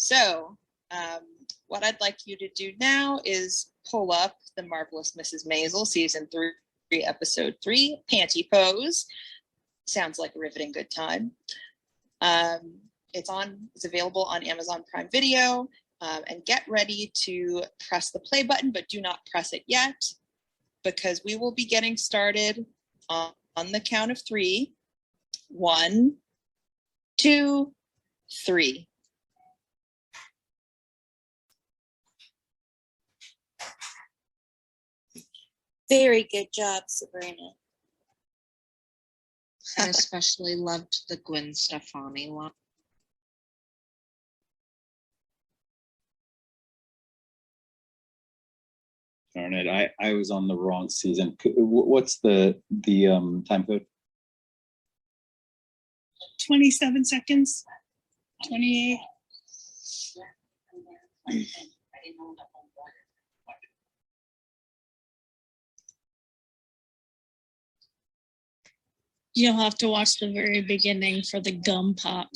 So what I'd like you to do now is pull up The Marvelous Mrs. Maisel, season 3, episode 3, Panty Pose. Sounds like a riveting good time. It's available on Amazon Prime Video, and get ready to press the play button, but do not press it yet, because we will be getting started on the count of 3. 1, 2, 3. Very good job, Sabrina. I especially loved the Gwen Stefani one. Darn it, I was on the wrong season. What's the time code? 27 seconds. 28. You'll have to watch the very beginning for the gum pop.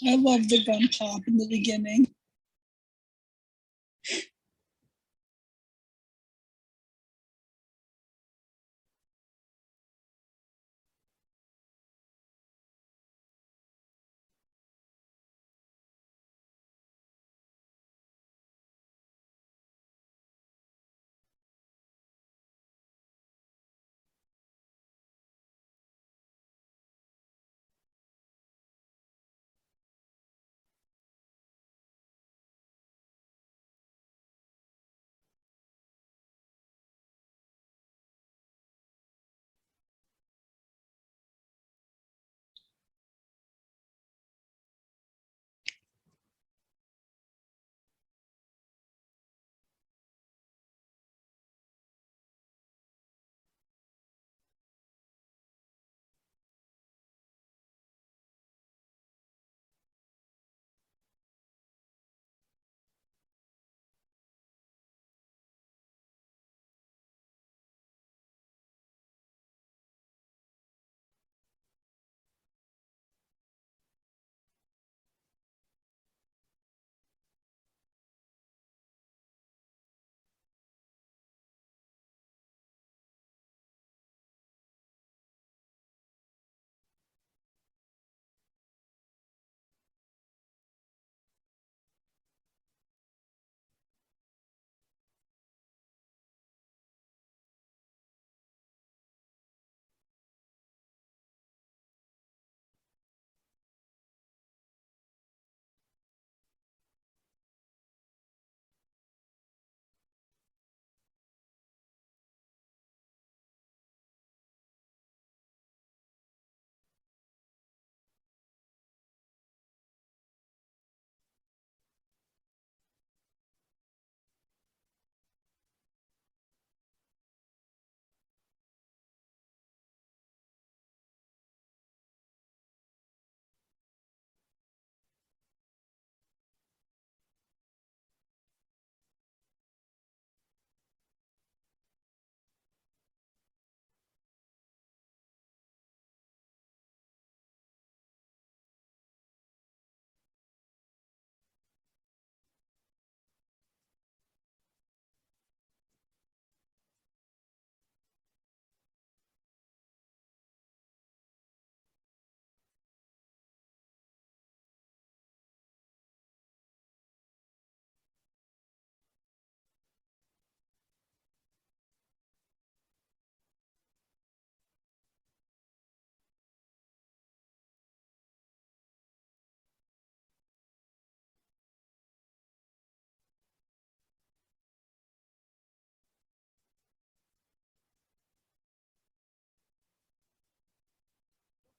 I love the gum pop in the beginning.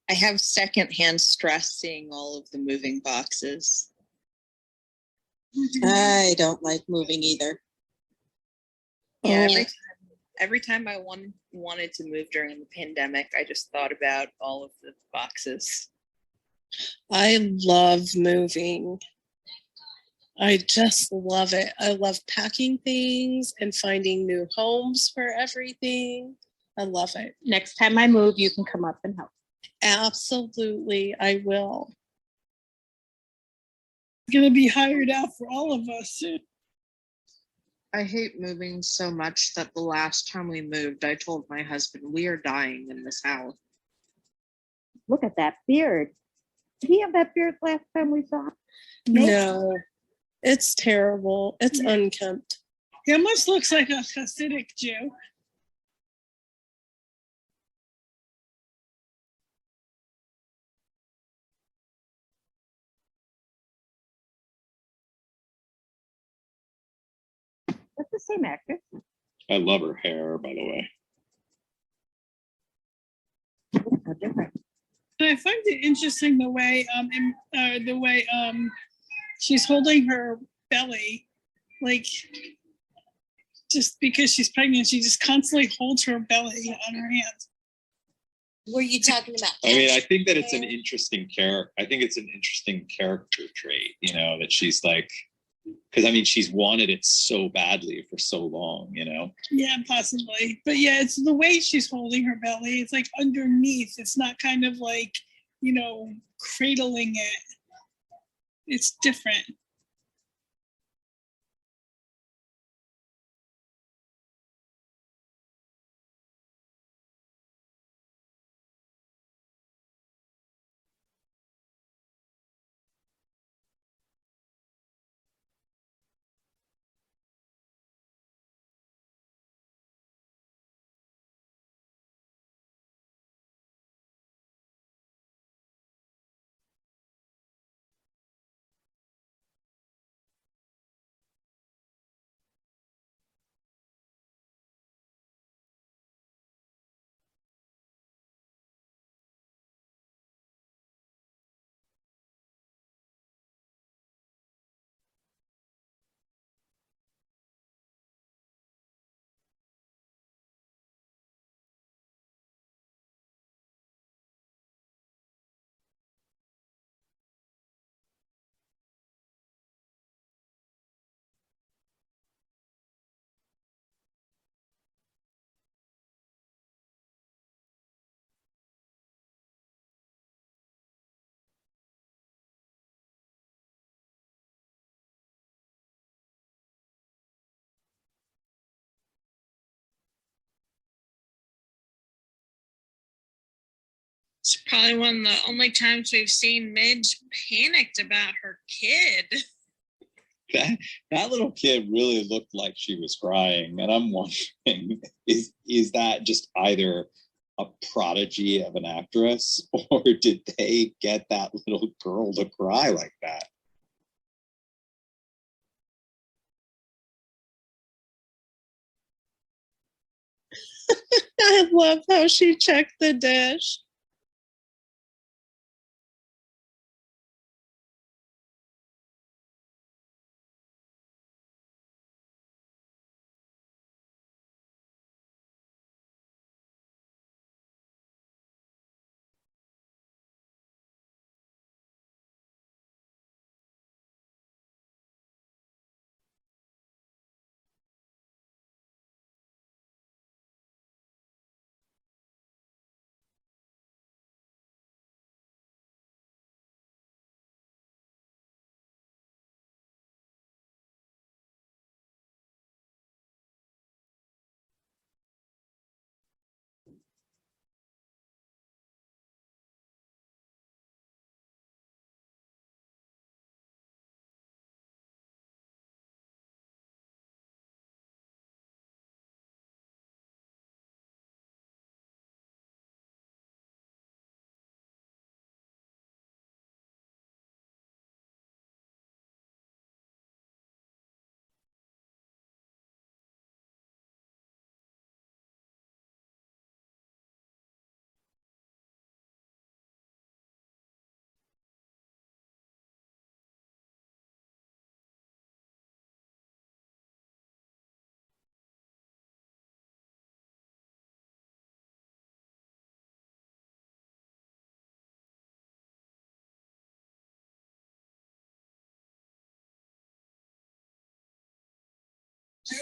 I have secondhand stress seeing all of the moving boxes. I don't like moving either. Yeah, every time I wanted to move during the pandemic, I just thought about all of the boxes. I love moving. I just love it. I love packing things and finding new homes for everything. I love it. Next time I move, you can come up and help. Absolutely, I will. Gonna be hired out for all of us soon. I hate moving so much that the last time we moved, I told my husband, we are dying in this house. Look at that beard. Did he have that beard last time we saw him? No, it's terrible. It's unkempt. He almost looks like a Hasidic Jew. That's the same actress. I love her hair, by the way. How different. And I find it interesting the way she's holding her belly, like just because she's pregnant, she just constantly holds her belly on her hands. Were you talking about? I mean, I think that it's an interesting character. I think it's an interesting character trait, you know, that she's like, because I mean, she's wanted it so badly for so long, you know. Yeah, possibly. But yeah, it's the way she's holding her belly. It's like underneath. It's not kind of like, cradling it. It's different. It's probably one of the only times we've seen Midge panicked about her kid. That little kid really looked like she was crying, and I'm wondering, is that just either a prodigy of an actress, or did they get that little girl to cry like that? I love how she checked the dish.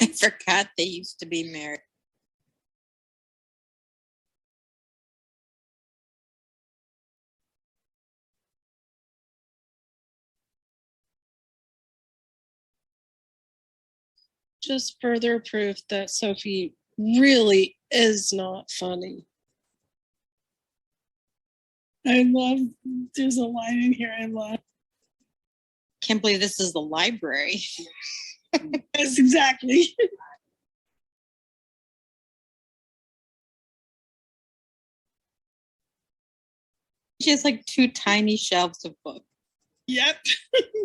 I forgot they used to be married. Just further proof that Sophie really is not funny. I love, there's a line in here I love. Can't believe this is the library. Yes, exactly. She has like 2 tiny shelves of books. Yep.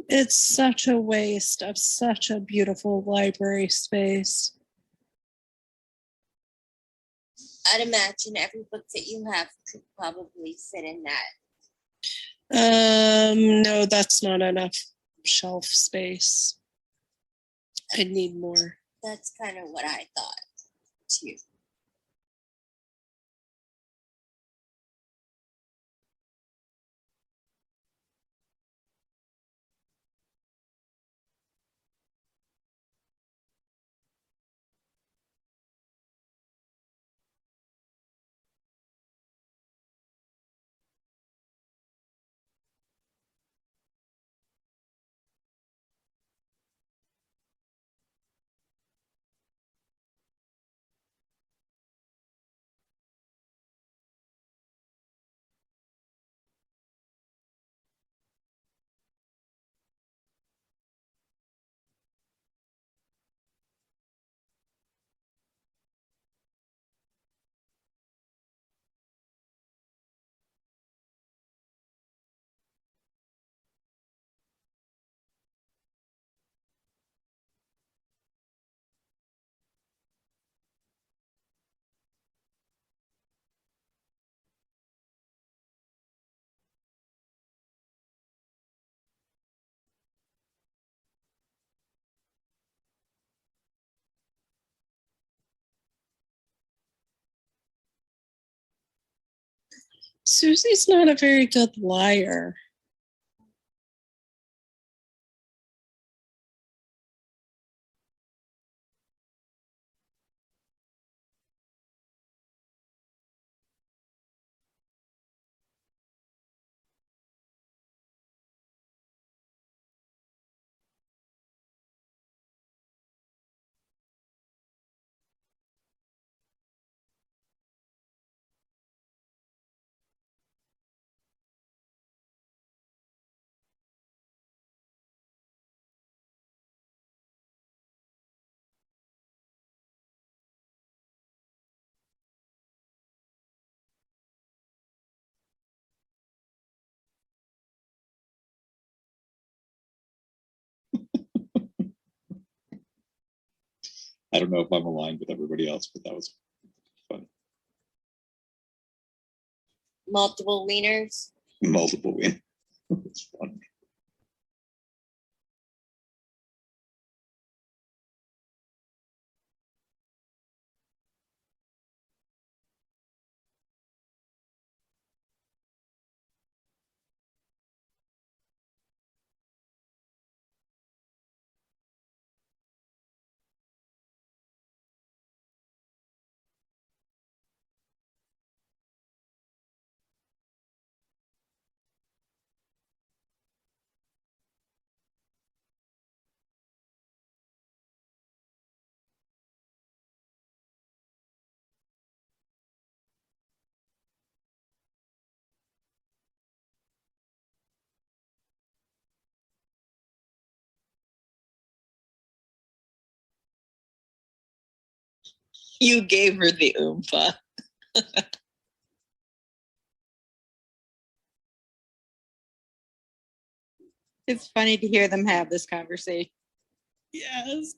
It's such a waste of such a beautiful library space. I'd imagine every book that you have could probably fit in that. No, that's not enough shelf space. I need more. That's kind of what I thought too. Susie's not a very good liar. I don't know if I'm aligned with everybody else, but that was fun. Multiple wieners. Multiple win. It's fun. You gave her the oompa. It's funny to hear them have this conversation. Yes.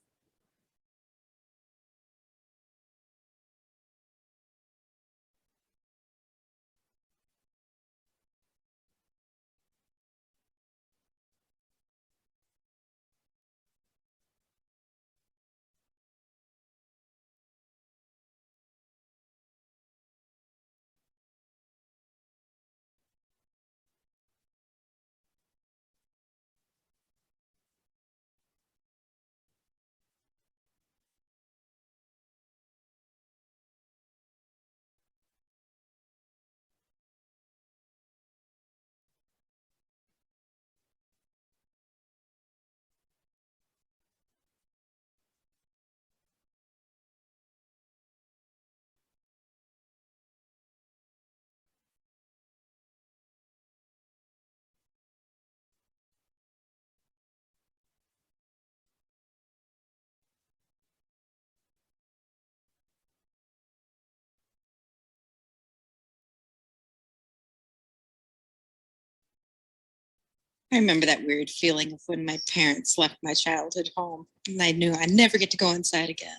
I remember that weird feeling of when my parents left my childhood home and I knew I'd never get to go inside again.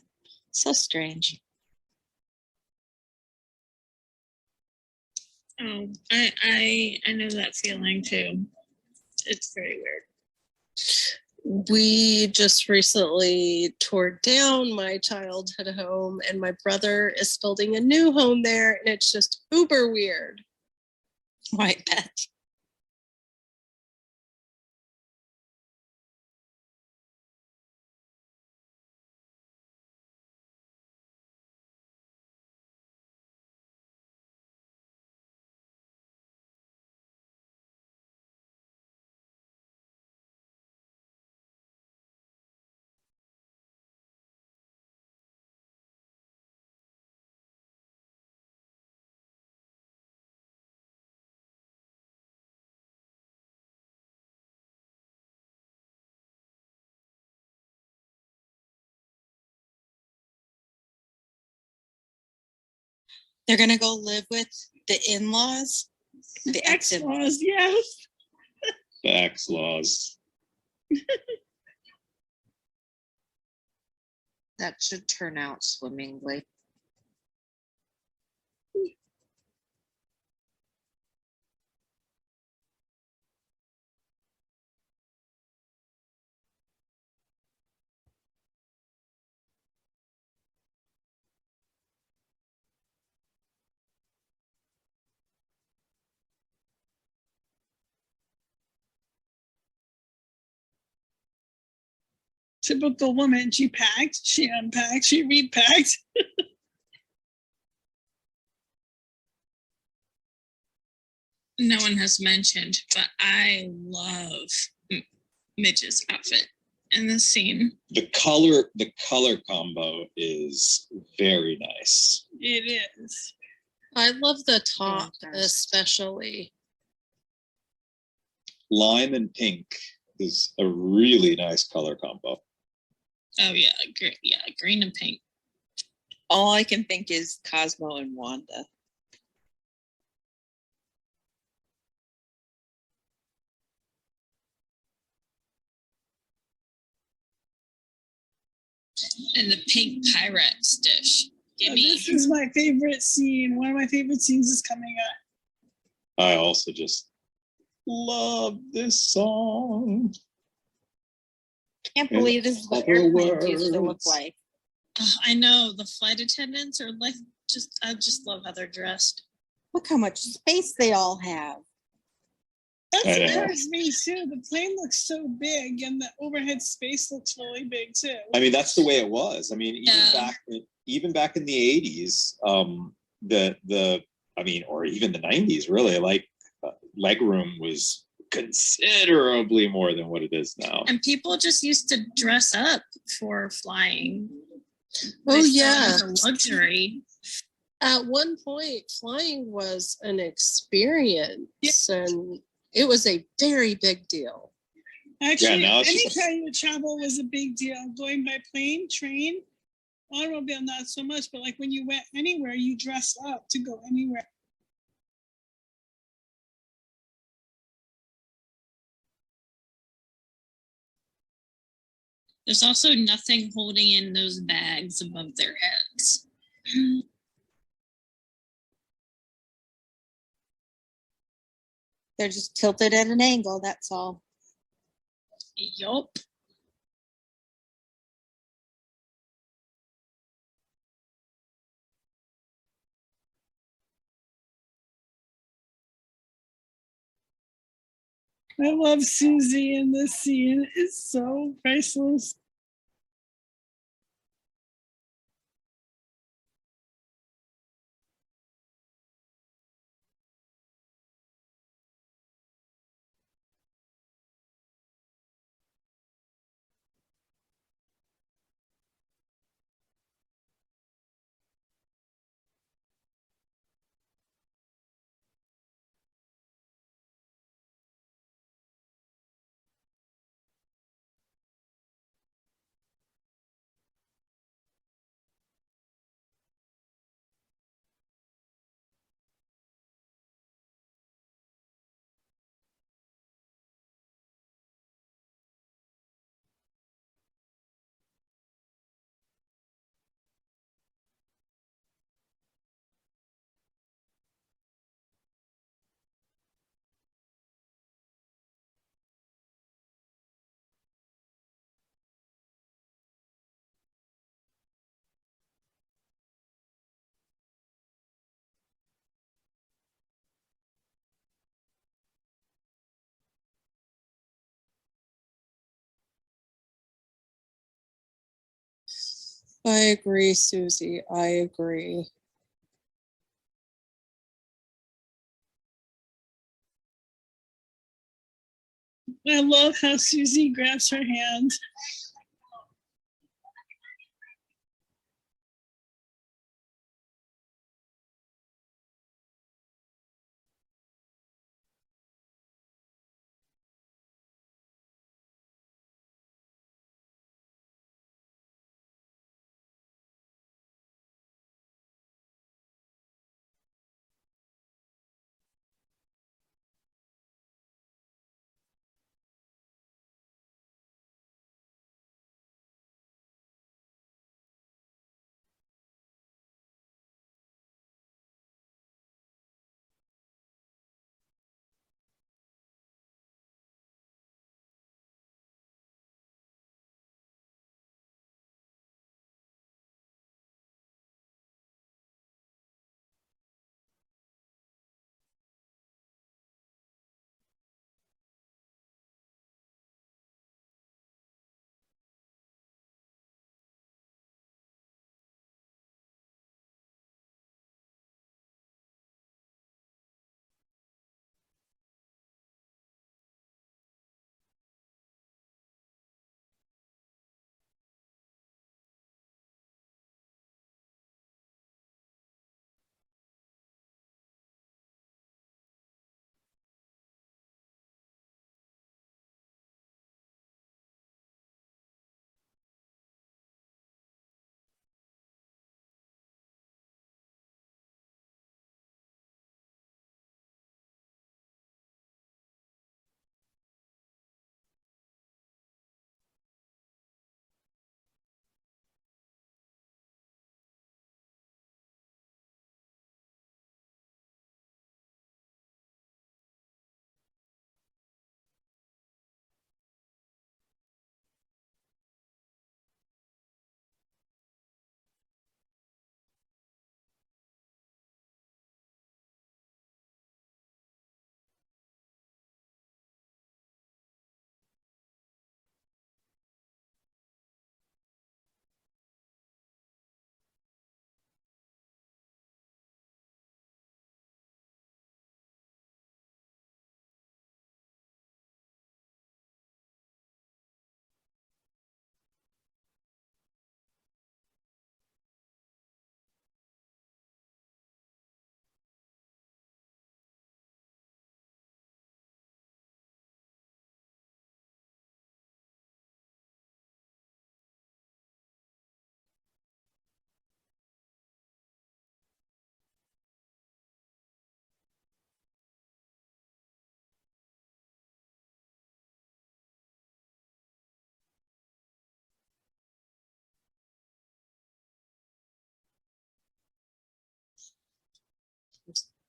So strange. Oh, I know that feeling too. It's very weird. We just recently tore down my childhood home, and my brother is building a new home there, and it's just uber weird. White bet. They're gonna go live with the in-laws, the ex-in-laws. Ex-laws, yes. The X laws. That should turn out swimmingly. Typical woman. She packed, she unpacked, she repacked. No one has mentioned, but I love Midge's outfit in this scene. The color combo is very nice. It is. I love the top, Fantastic. especially. Lime and pink is a really nice color combo. Oh yeah, great. Yeah, green and pink. All I can think is Cosmo and Wanda. And the pink Pyrex dish. Give me. This is my favorite scene. One of my favorite scenes is coming up. I also just love this song. Can't Yeah, believe this is what other airplanes used to look words. like. I know the flight attendants are like I just love how they're dressed. Look how much space they all have. That I know. surprised me too. The plane looks so big, and the overhead space looks really big too. I mean, that's the way it was. I mean, Yeah. even back in the 80s, or even the 90s, really, like legroom was considerably more than what it is now. And people just used to dress up for flying. Oh, They saw it yeah. as a luxury. At one point, flying was an experience, and it was a very big deal. Actually, now it's any just- kind of travel was a big deal. Going by plane, train, automobile, not so much. But like when you went anywhere, you dressed up to go anywhere. There's also nothing holding in those bags above their heads. They're just tilted at an angle, that's all. Yup. I love Susie in this scene. It's so priceless. I agree, Susie. I agree. I love how Susie grabs her hand.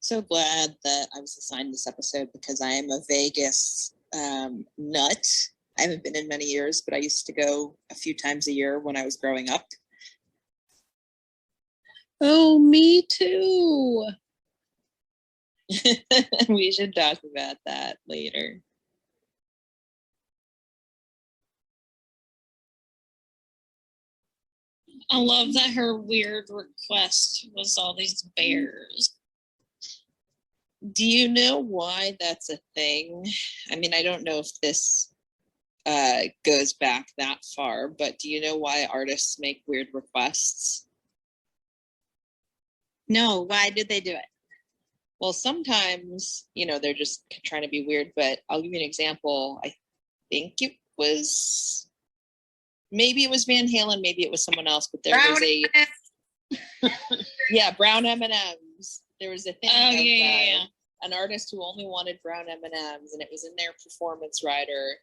So glad that I was assigned this episode because I am a Vegas nut. I haven't been in many years, but I used to go a few times a year when I was growing up. Oh, me too. We should talk about that later. I love that her weird request was all these bears. Do you know why that's a thing? I mean, I don't know if this goes back that far, but do you know why artists make weird requests? No, why did they do it? Well, sometimes, they're just trying to be weird, but I'll give you an example. I think maybe it was Van Halen, maybe it was someone else, but there was brown M&Ms. There was a thing of an artist who only wanted brown M&Ms, and it was in their performance rider.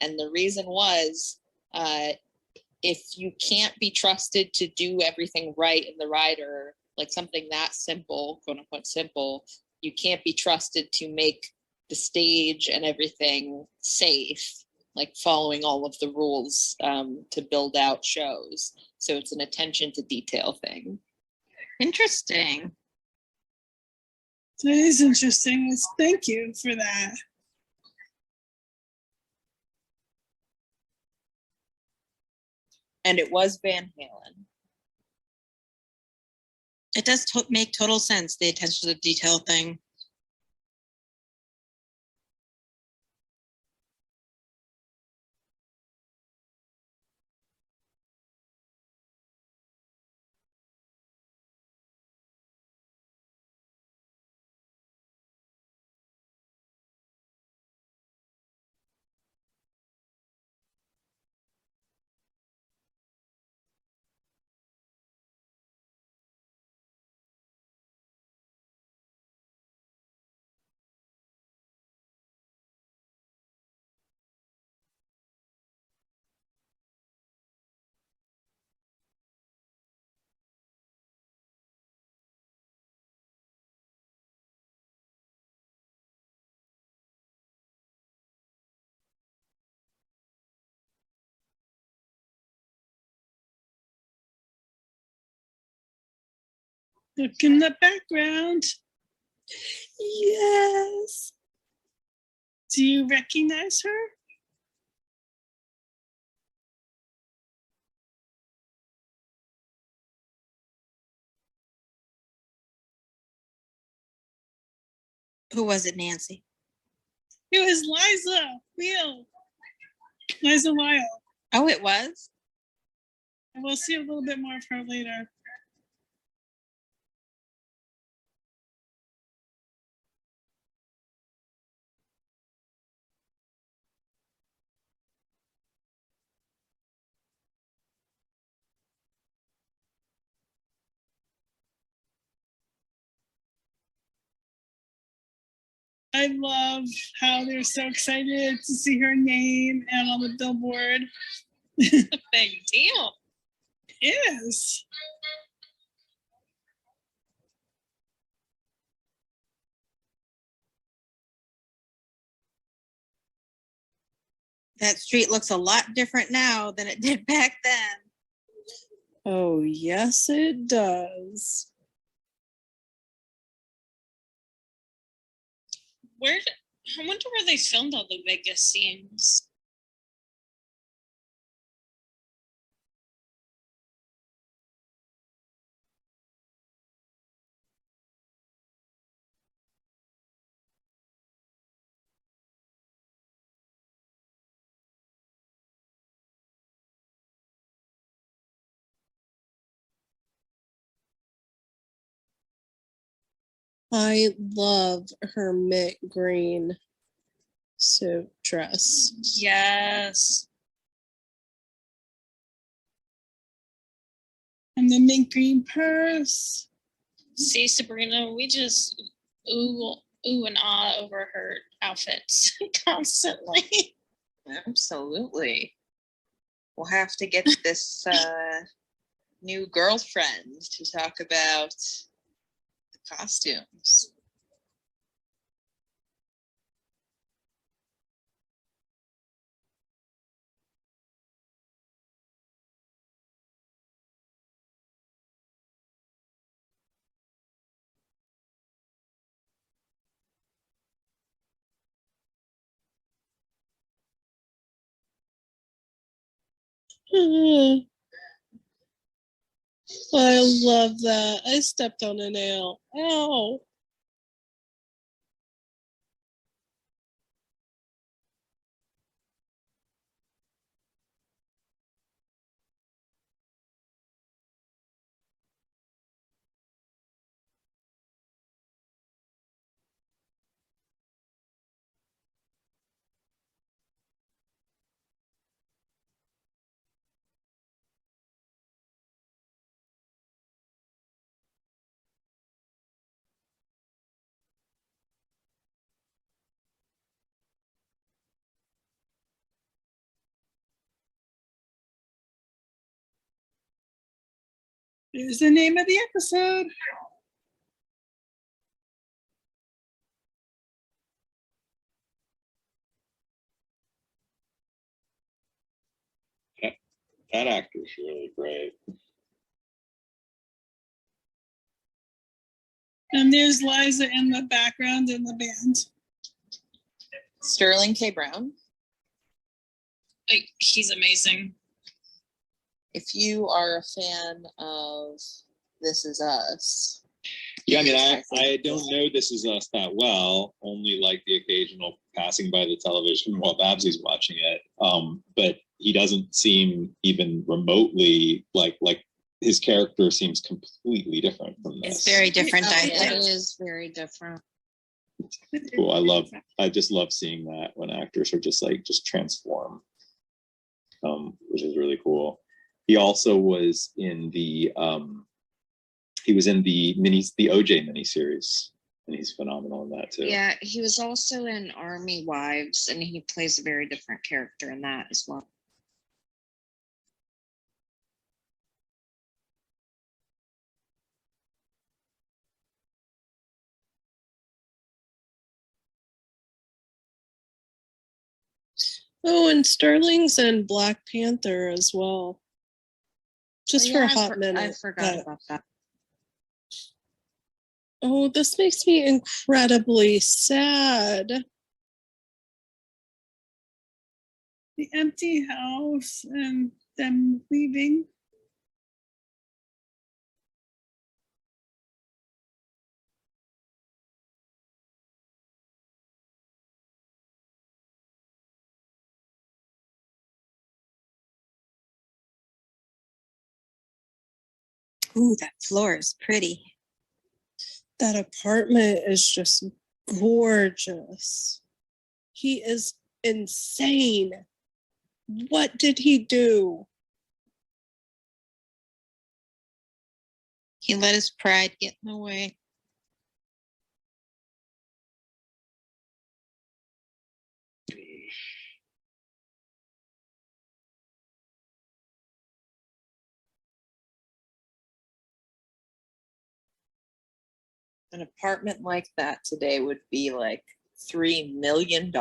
And the reason was, if you can't be trusted to do everything right in the rider, like something that simple, quote unquote simple, you can't be trusted to make the stage and everything safe, like following all of the rules to build out shows. So it's an attention to detail thing. Interesting. That is interesting. Thank you for that. And it was Van Halen. It does make total sense, the attention to detail thing. Look in the background. Yes. Do you recognize her? Who was it, Nancy? It was Liza Wheel. Liza Weil. Oh, it was? And we'll see a little bit more of her later. I love how they're so excited to see her name and on the billboard. Big deal. Yes. That street looks a lot different now than it did back then. Oh, yes, it does. I wonder where they filmed all the Vegas scenes. I love her mint green suit dress. Yes. And the mint green purse. See, Sabrina, we just ooh and ah over her outfits constantly. Absolutely. We'll have to get this new girlfriend to talk about the costumes. I love that. I stepped on a nail. Ow. Here's the name of the episode. That actor's really great. And there's Liza in the background in the band. Sterling K. Brown. He's amazing. If you are a fan of This Is Us. Yeah, I mean, I don't know This Is Us that well, only like the occasional passing by the television while Babsy's watching it. But he doesn't seem even remotely like his character seems completely different from this. It's very different. I yeah. think. It is very different. Cool. I just love seeing that when actors are just transform, which is really cool. He also was in the the OJ miniseries, and he's phenomenal in that too. Yeah, he was also in Army Wives, and he plays a very different character in that as well. Oh, and Sterling's in Black Panther as well. Just Oh, for a yeah, hot minute. I forgot but- about that. Oh, this makes me incredibly sad. The empty house and them leaving. Ooh, that floor is pretty. That apartment is just gorgeous. He is insane. What did he do? He let his pride get in the way. An apartment like that today would be like $3 million.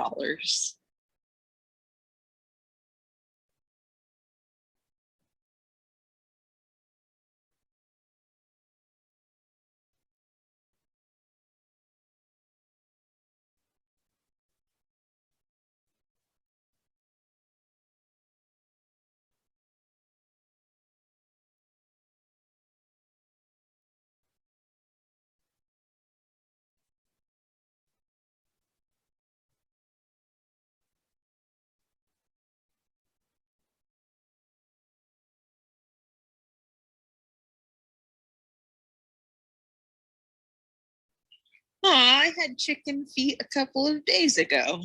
Aw, I had chicken feet a couple of days ago.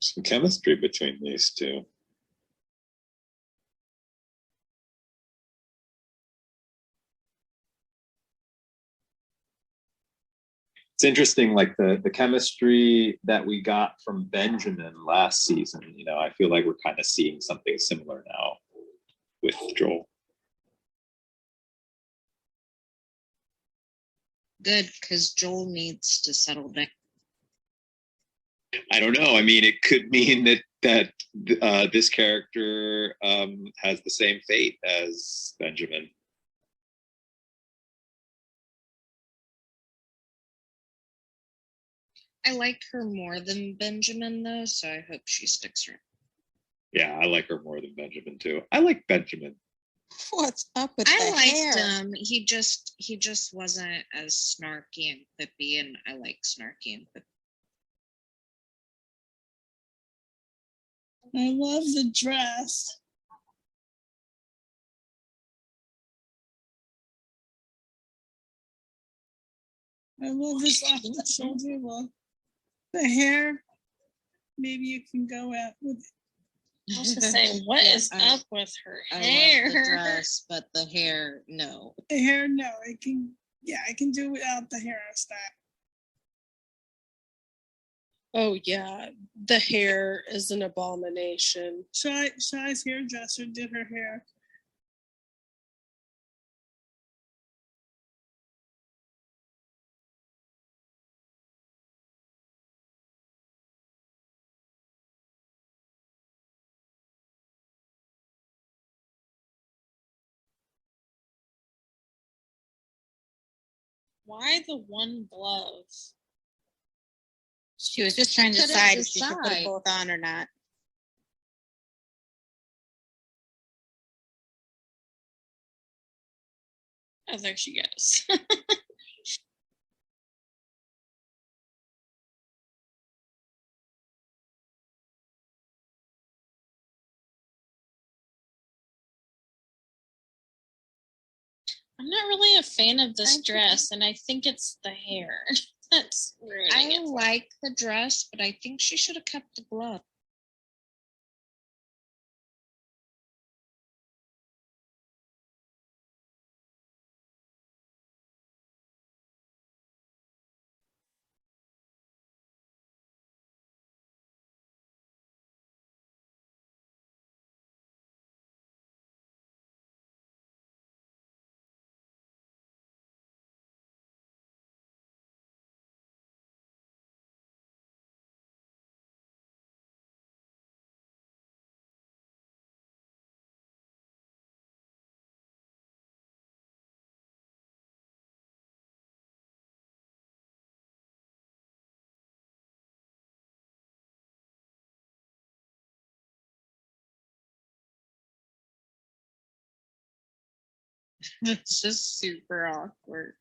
Some chemistry between these two. It's interesting, like the chemistry that we got from Benjamin last season. I feel like we're kind of seeing something similar now with Joel. Good, because Joel needs to settle down. I don't know. I mean, it could mean that this character has the same fate as Benjamin. I like her more than Benjamin, though, so I hope she sticks around. Yeah, I like her more than Benjamin too. I like Benjamin. What's up with I the liked hair? him. He just wasn't as snarky and quippy, and I like snarky and quippy. I love the dress. I love this off the shoulder look. The hair. maybe you can go out with I was just saying, what Yeah, is I- up with her I hair? love the dress, but the hair, no. the hair. No, I can do without the hairstyle. Oh yeah, the hair is an abomination. Shai's hairdresser did her hair. Why the one glove? She was just trying to couldn't decide if she should put decide. them both on or not. Oh, there she goes. I'm not really a fan of this dress, and I think it's the hair that's ruining I it. like the dress, but I think she should have kept the glove. It's just super awkward.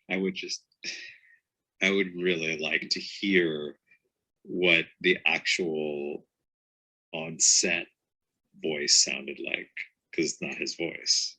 I would just, I would really like to hear what the actual on set voice sounded like, because it's not his voice.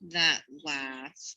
That laugh.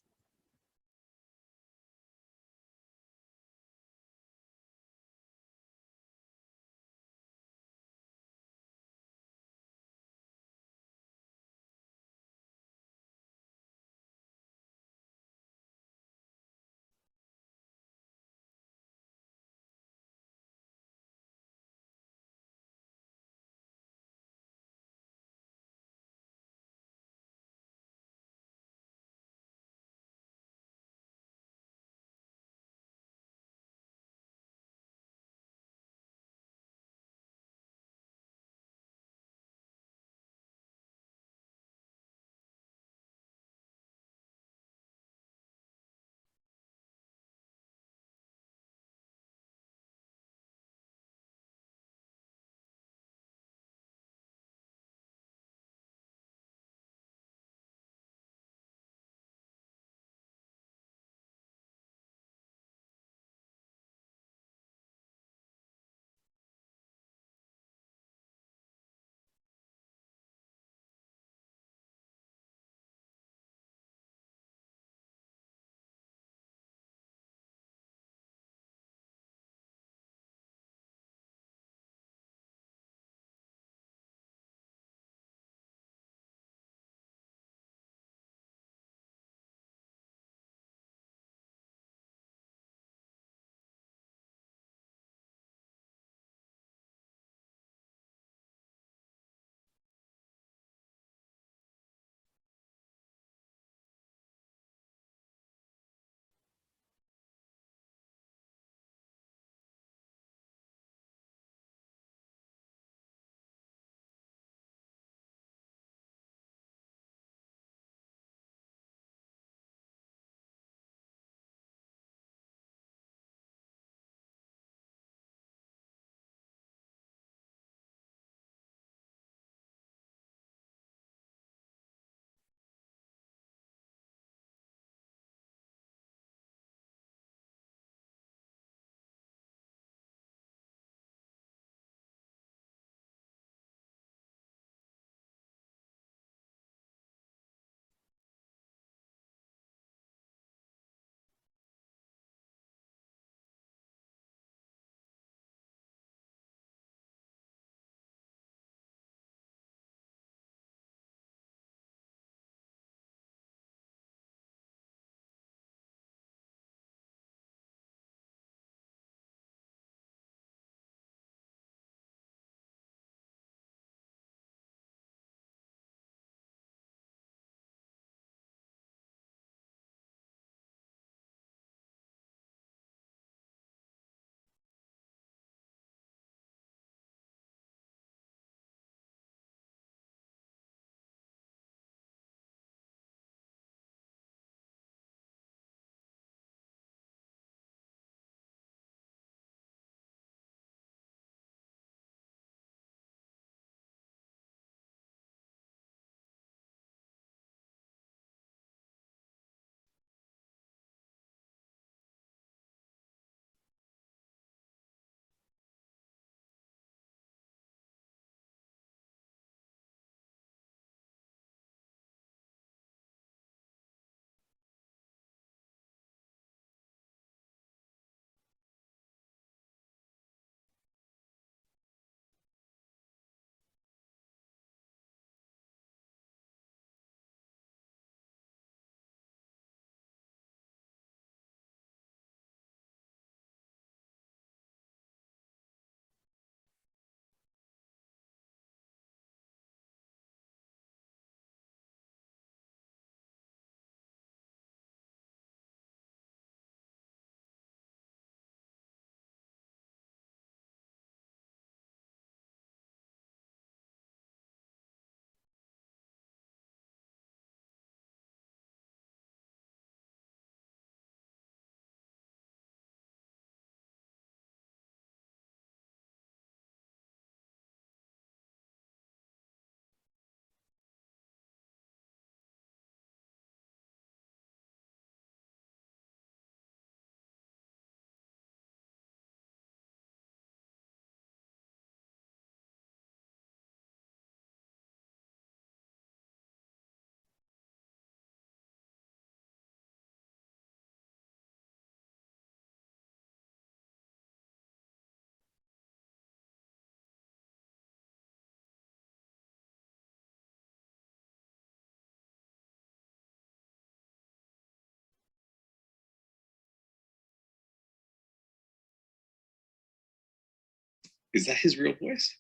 Is that his real voice?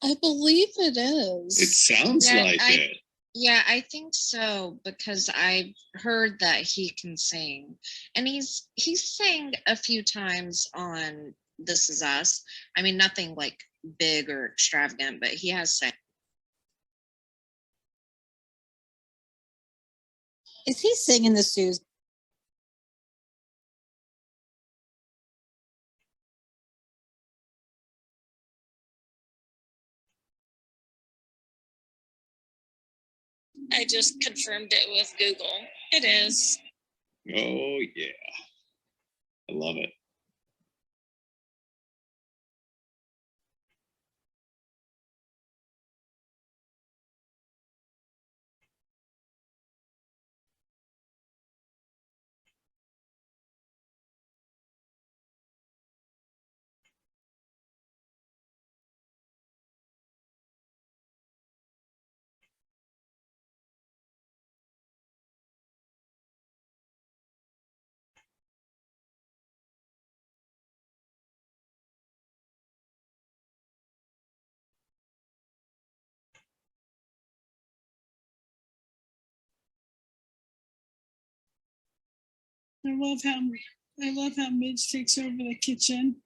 I believe it It is. sounds Yeah, like it. Yeah, I think so because I've heard that he can sing, and he's sang a few times on This Is Us. I mean, nothing like big or extravagant, but he has sang. Is he singing the Susan? I just confirmed it with Google. It is. Oh yeah. I love it. I love how Midge takes over the kitchen.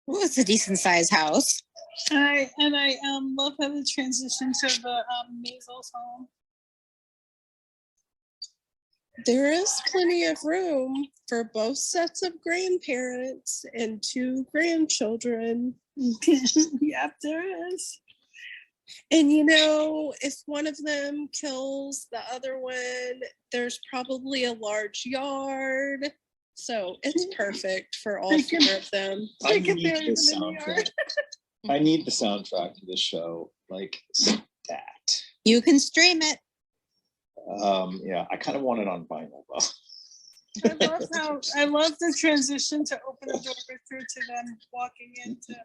Well, it's a decent sized house. I love how the transition to the Maisel's home. There is plenty of room for both sets of grandparents and 2 grandchildren. Yep, there is. And you know, if one of them kills the other one, there's probably a large yard. So it's perfect for all 4 of them. I They can need bury this them in the soundtrack. yard. I need the soundtrack to this show. like stat. You can stream it. Yeah, I kind of want it on vinyl though. I love the transition to open the door with her to them walking into.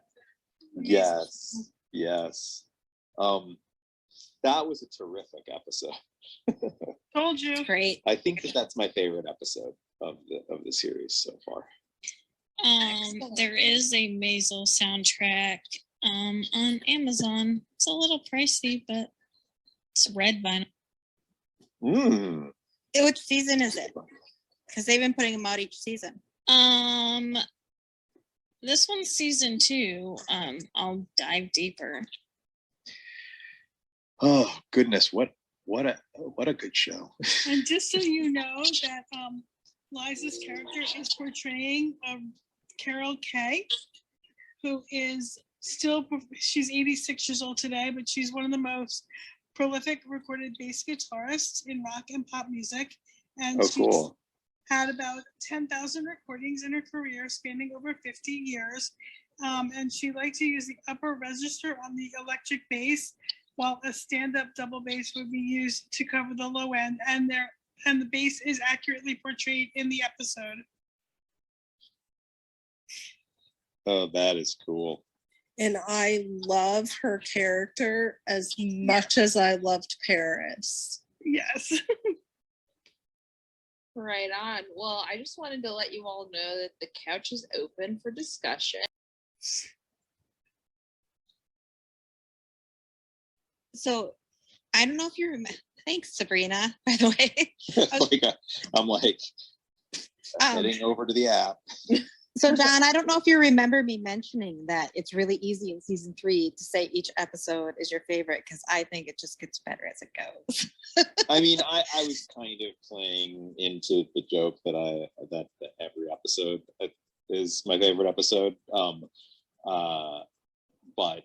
Yes, yes. That was a terrific episode. Told you. Great. I think that's my favorite episode of the series so far. There is a Maisel soundtrack on Amazon. It's a little pricey, but it's red vinyl. Which season is it? Because they've been putting them out each season. This one's season 2. I'll dive deeper. Oh goodness, what a good show. And just so you know that Liza's character is portraying Carol Kay, who is she's 86 years old today, but she's one of the most prolific recorded bass guitarists in rock and pop music. And she's had about 10,000 recordings in her career spanning over 50 years. And she liked to use the upper register on the electric bass, while a stand-up double bass would be used to cover the low end, and the bass is accurately portrayed in the episode. Oh, that is cool. And I love her character as much as I loved Paris. Yes. Right on. Well, I just wanted to let you all know that the couch is open for discussion. So I don't know if you remember. Thanks, Sabrina, by the way. I'm like heading over to the app. So John, I don't know if you remember me mentioning that it's really easy in season 3 to say each episode is your favorite, because I think it just gets better as it goes. I mean, I was kind of playing into the joke that that every episode is my favorite episode. But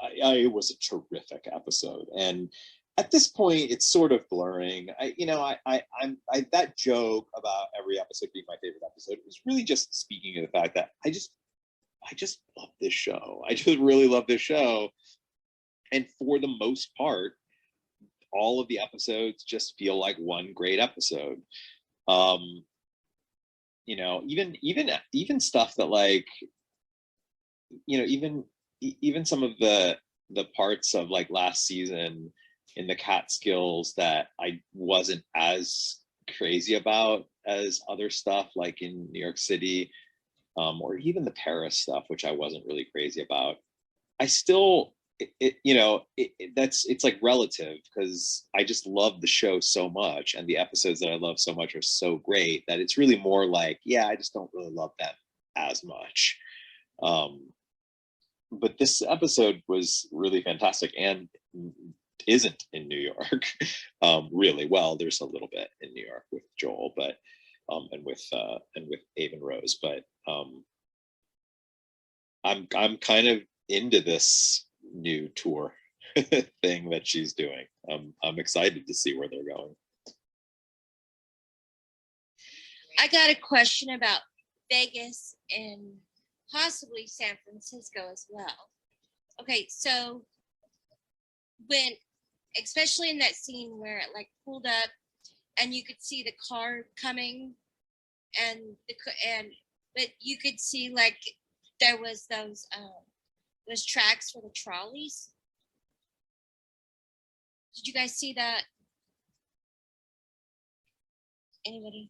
it was a terrific episode, and at this point, it's sort of blurring. That joke about every episode being my favorite episode was really just speaking of the fact that I just love this show. I just really love this show, and for the most part, all of the episodes just feel like one great episode. Even stuff that, like, even some of the parts of like last season in the Catskills that I wasn't as crazy about as other stuff like in New York City, or even the Paris stuff, which I wasn't really crazy about. I still, it's like relative, because I just love the show so much, and the episodes that I love so much are so great that it's really more like, yeah, I just don't really love them as much. But this episode was really fantastic and isn't in New York really well. There's a little bit in New York with Joel, but and with Ava and Rose, but I'm kind of into this new tour thing that she's doing. I'm excited to see where they're going. I got a question about Vegas and possibly San Francisco as well. Okay, so when, especially in that scene where it like pulled up and you could see the car coming, but you could see like there was those tracks for the trolleys. Did you guys see that? Anybody?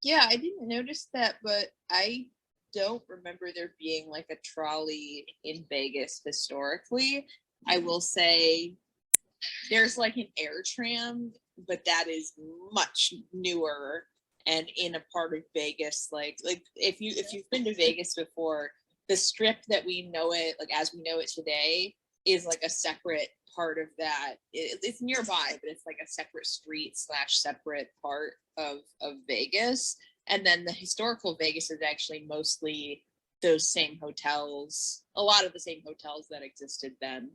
Yeah, I didn't notice that, but I don't remember there being like a trolley in Vegas historically. I will say there's like an air tram, but that is much newer and in a part of Vegas. Like if you've been to Vegas before, the strip that we know it, like as we know it today, is like a separate part of that. It's nearby, but it's like a separate street / separate part of Vegas. And then the historical Vegas is actually mostly those same hotels, a lot of the same hotels that existed then.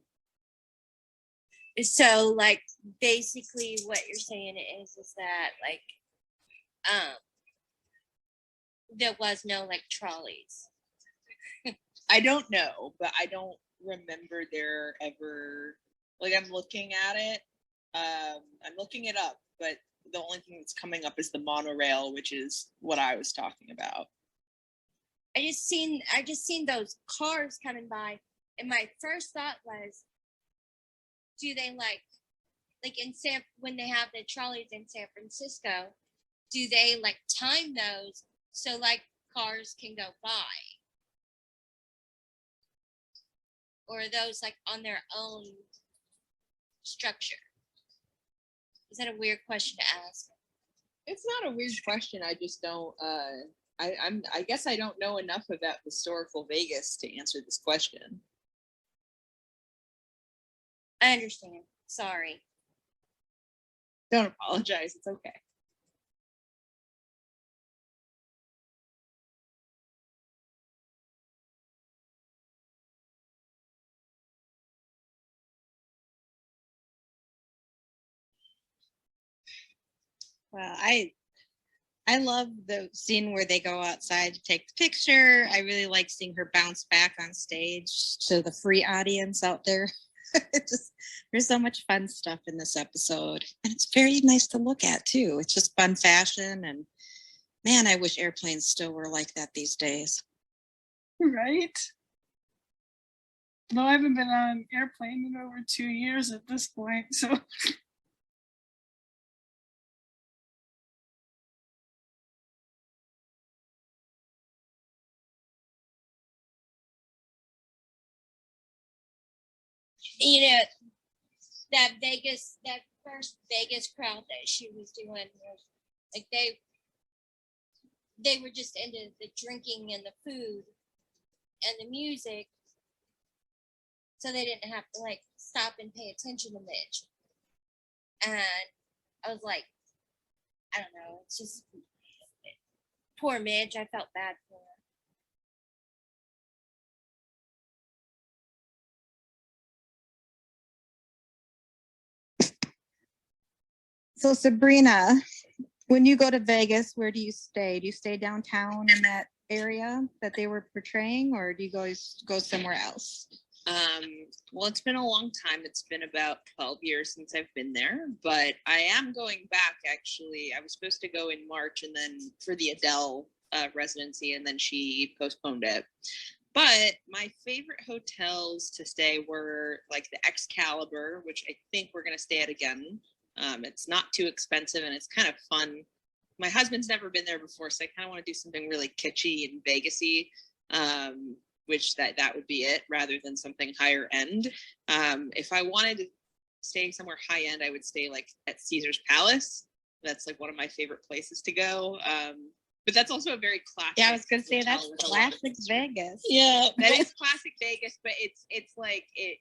So like basically what you're saying is that like there was no like trolleys. I don't know, but I don't remember there ever, like, I'm looking at it. I'm looking it up, but the only thing that's coming up is the monorail, which is what I was talking about. I just seen those cars coming by, and my first thought was, do they like in when they have the trolleys in San Francisco, do they like time those so like cars can go by? Or are those like on their own structure? Is that a weird question to ask? It's not a weird question. I just don't. I guess I don't know enough about historical Vegas to answer this question. I understand. Sorry. Don't apologize. It's okay. Well, I love the scene where they go outside to take the picture. I really like seeing her bounce back on stage to the free audience out there. There's so much fun stuff in this episode, and it's very nice to look at too. It's just fun fashion, and man, I wish airplanes still were like that these days. Right? Though I haven't been on an airplane in over 2 years at this point, so. You know, that first Vegas crowd that she was doing, like they were just into the drinking and the food and the music, so they didn't have to like stop and pay attention to Midge. And I was like, I don't know, it's just poor Midge. I felt bad for her. So Sabrina, when you go to Vegas, where do you stay? Do you stay downtown in that area that they were portraying, or do you go somewhere else? Well, it's been a long time. It's been about 12 years since I've been there, but I am going back actually. I was supposed to go in March and then for the Adele residency, and then she postponed it. But my favorite hotels to stay were like the Excalibur, which I think we're going to stay at again. It's not too expensive and it's kind of fun. My husband's never been there before, so I kind of want to do something really kitschy and Vegas-y, which that would be it, rather than something higher end. If I wanted to stay somewhere high end, I would stay like at Caesar's Palace. That's like one of my favorite places to go. But that's also a very classic. Yeah, I was gonna say that's classic Vegas. Yeah, that is classic Vegas, but it's like it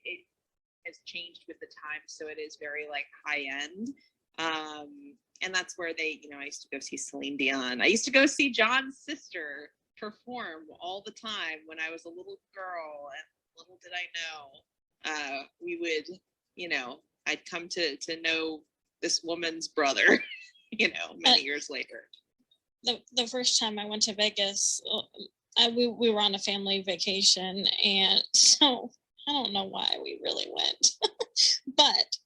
has changed with the time, so it is very like high end. And that's where I used to go see Celine Dion. I used to go see John's sister perform all the time when I was a little girl, and little did I know we would, I'd come to know this woman's brother, many years later. The first time I went to Vegas, we were on a family vacation, and so I don't know why we really went, but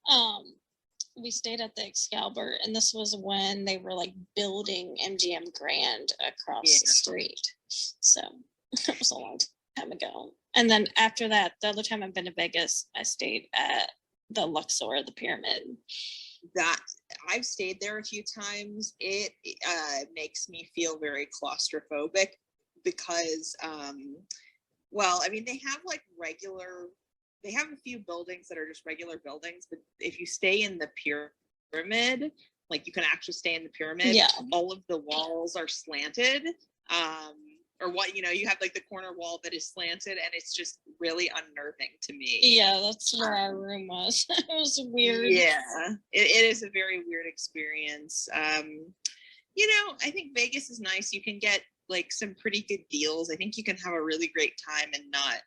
we stayed at the Excalibur, and this was when they were like building MGM Grand across the street. So it was a long time ago. And then after that, the other time I've been to Vegas, I stayed at the Luxor, the Pyramid. That I've stayed there a few times. It makes me feel very claustrophobic because, they have like they have a few buildings that are just regular buildings, but if you stay in the pyramid, like you can actually stay in the pyramid, all of the walls are slanted. Or what, you have like the corner wall that is slanted, and it's just really unnerving to me. Yeah, that's where our room was. It was weird. Yeah, it is a very weird experience. I think Vegas is nice. You can get like some pretty good deals. I think you can have a really great time and not,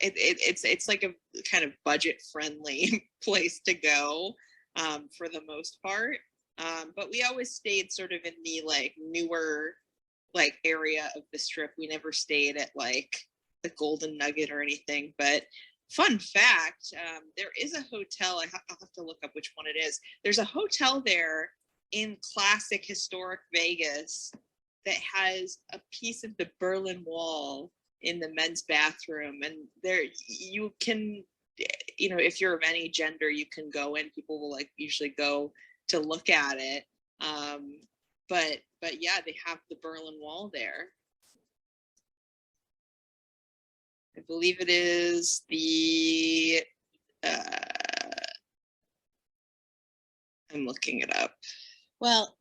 it's like a kind of budget friendly place to go for the most part. But we always stayed sort of in the like newer like area of the strip. We never stayed at like the Golden Nugget or anything, but fun fact, there is a hotel, I'll have to look up which one it is. There's a hotel there in classic historic Vegas that has a piece of the Berlin Wall in the men's bathroom, and there you can, you know, if you're of any gender, you can go in. People will like usually go to look at it. But yeah, they have the Berlin Wall there. I believe it is the I'm looking it up. Well,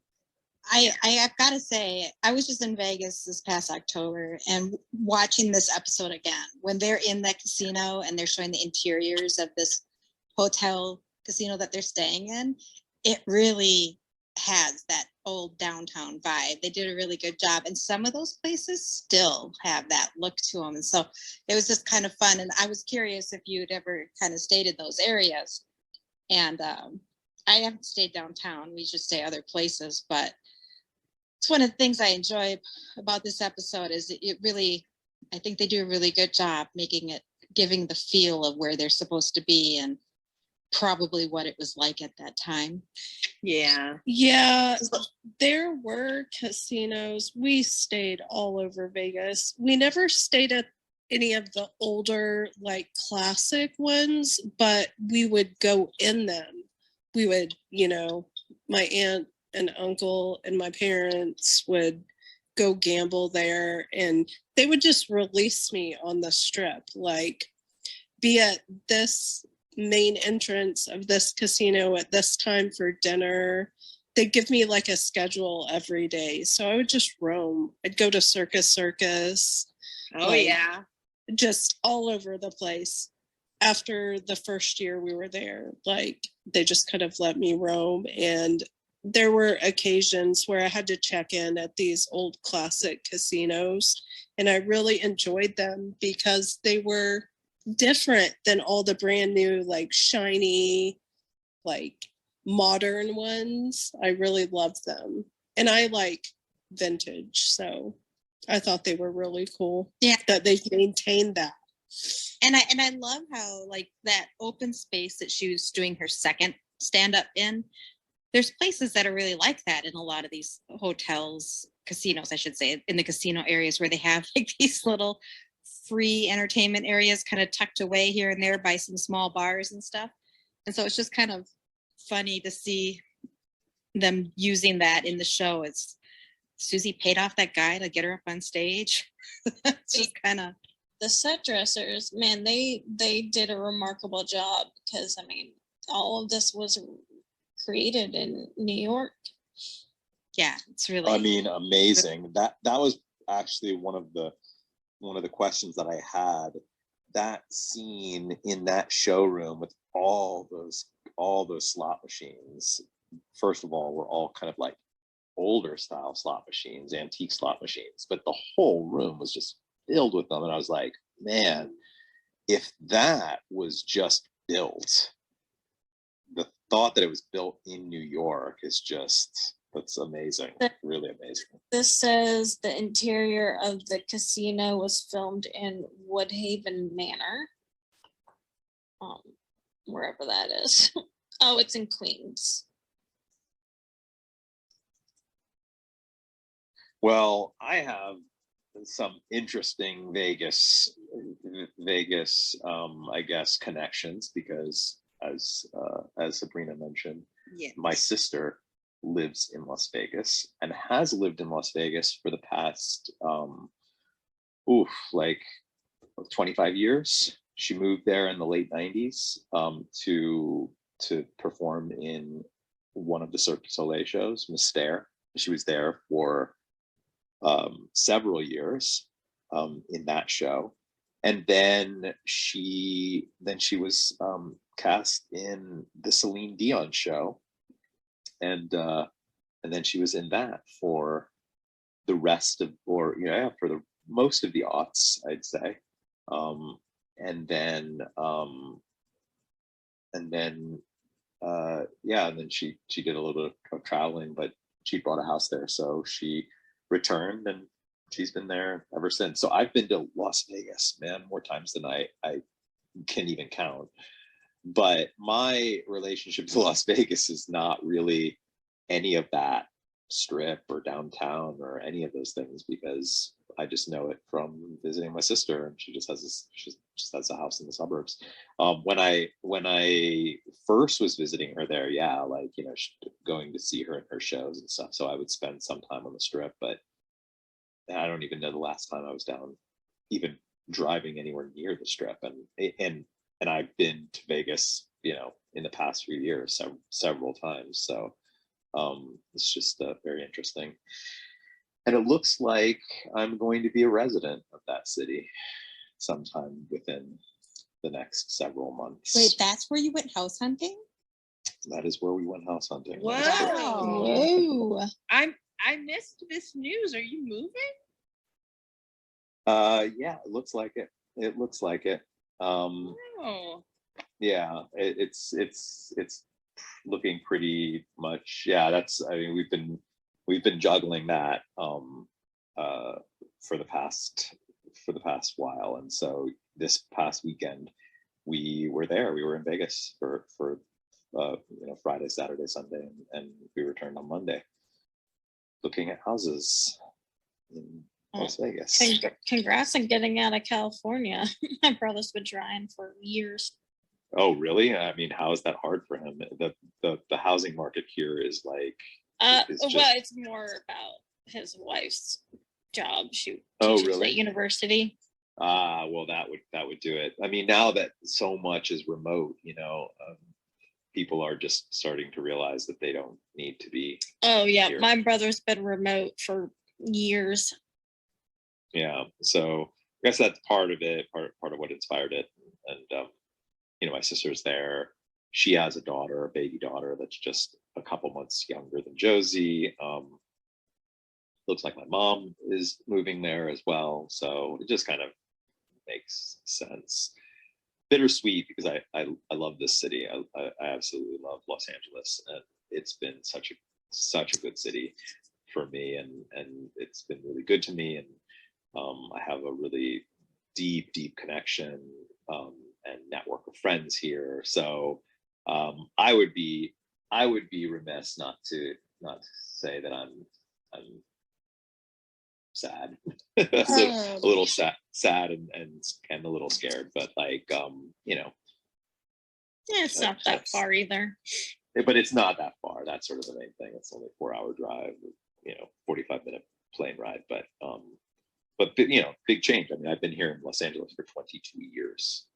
I've got to say, I was just in Vegas this past October and watching this episode again. When they're in that casino and they're showing the interiors of this hotel casino that they're staying in, it really has that old downtown vibe. They did a really good job. And some of those places still have that look to them. And so it was just kind of fun. And I was curious if you'd ever kind of stayed in those areas. And I haven't stayed downtown. We just stay other places, but it's one of the things I enjoy about this episode is it really, I think they do a really good job making it, giving the feel of where they're supposed to be and probably what it was like at that time. Yeah. Yeah, there were casinos. We stayed all over Vegas. We never stayed at any of the older, like classic ones, but we would go in them. We would, you know, my aunt and uncle and my parents would go gamble there, and they would just release me on the strip, like be at this main entrance of this casino at this time for dinner. They'd give me like a schedule every day, so I would just roam. I'd go to Circus, Oh like, yeah. just all over the place. After the first year we were there, like they just kind of let me roam, and there were occasions where I had to check in at these old classic casinos, and I really enjoyed them because they were different than all the brand new, like shiny, like modern ones. I really loved them, and I like vintage, so I thought they were really cool. Yeah, that they've maintained that. And I love how like that open space that she was doing her second stand up in. There's places that are really like that in a lot of these hotels, casinos, I should say, in the casino areas where they have like these little free entertainment areas kind of tucked away here and there by some small bars and stuff. And so it's just kind of funny to see them using that in the show. It's Susie paid off that guy to get her up on stage. It's just kind of, The set dressers, man, they did a remarkable job because I mean, all of this was created in New York. yeah, it's really, I mean, amazing. That was actually one of the questions that I had. That scene in that showroom with all those slot machines, first of all, were all kind of like older style slot machines, antique slot machines, but the whole room was just filled with them. And I was like, man, if that was just built, the thought that it was built in New York is just, that's amazing. Really amazing. This says the interior of the casino was filmed in Woodhaven Manor, wherever that is. Oh, it's in Queens. Well, I have some interesting Vegas, I guess, connections because as Sabrina mentioned, Yeah. my sister lives in Las Vegas and has lived in Las Vegas for the past like 25 years. She moved there in the late 90s to perform in one of the Cirque du Soleil shows, Mystère. She was there for several years in that show, and then she was cast in the Celine Dion show, and then she was in that for the rest of, for the most of the aughts, I'd say, and then she did a little bit of traveling, but she bought a house there, so she returned and she's been there ever since. So I've been to Las Vegas, man, more times than I can even count. But my relationship to Las Vegas is not really any of that strip or downtown or any of those things, because I just know it from visiting my sister, and she just has a house in the suburbs. When I first was visiting her there, yeah, like, you know, going to see her in her shows and stuff, so I would spend some time on the strip. But I don't even know the last time I was down, even driving anywhere near the strip. And I've been to Vegas, you know, in the past few years, several times. So it's just very interesting. And it looks like I'm going to be a resident of that city sometime within the next several months. Wait, that's where you went house hunting? That is where we went house hunting. Wow. That is correct. Whoa. I missed this news. Are you moving? Yeah, it looks like it. It looks like it. Oh. Yeah, it's looking pretty much. Yeah, that's. I mean, we've been juggling that for the past while, and so this past weekend we were there. We were in Vegas for you know, Friday, Saturday, Sunday, and we returned on Monday, looking at houses in Las Vegas. Congrats on getting out of California. My brother's been trying for years. Oh, really? I mean, how is that hard for him? The housing market here is like. Well, it's more about his wife's job. She Oh, teaches really? at university. Well, that would do it. I mean, now that so much is remote, you know, people are just starting to realize that they don't need to be. Oh yeah, here. my brother's been remote for years. Yeah, so I guess that's part of it. Part of what inspired it, and you know, my sister's there. She has a daughter, a baby daughter, that's just a couple months younger than Josie. Looks like my mom is moving there as well, so it just kind of makes sense. Bittersweet, because I love this city. I absolutely love Los Angeles, and it's been such a good city for me, and it's been really good to me, and I have a really deep connection and network of friends here. So I would be remiss not to say that I'm sad, a little sad and a little scared, but like you know, Yeah, it's not that far either. but it's not that far. That's sort of the main thing. It's only a 4-hour drive, you know, 45-minute plane ride, but you know, big change. I mean, I've been here in Los Angeles for 22 years.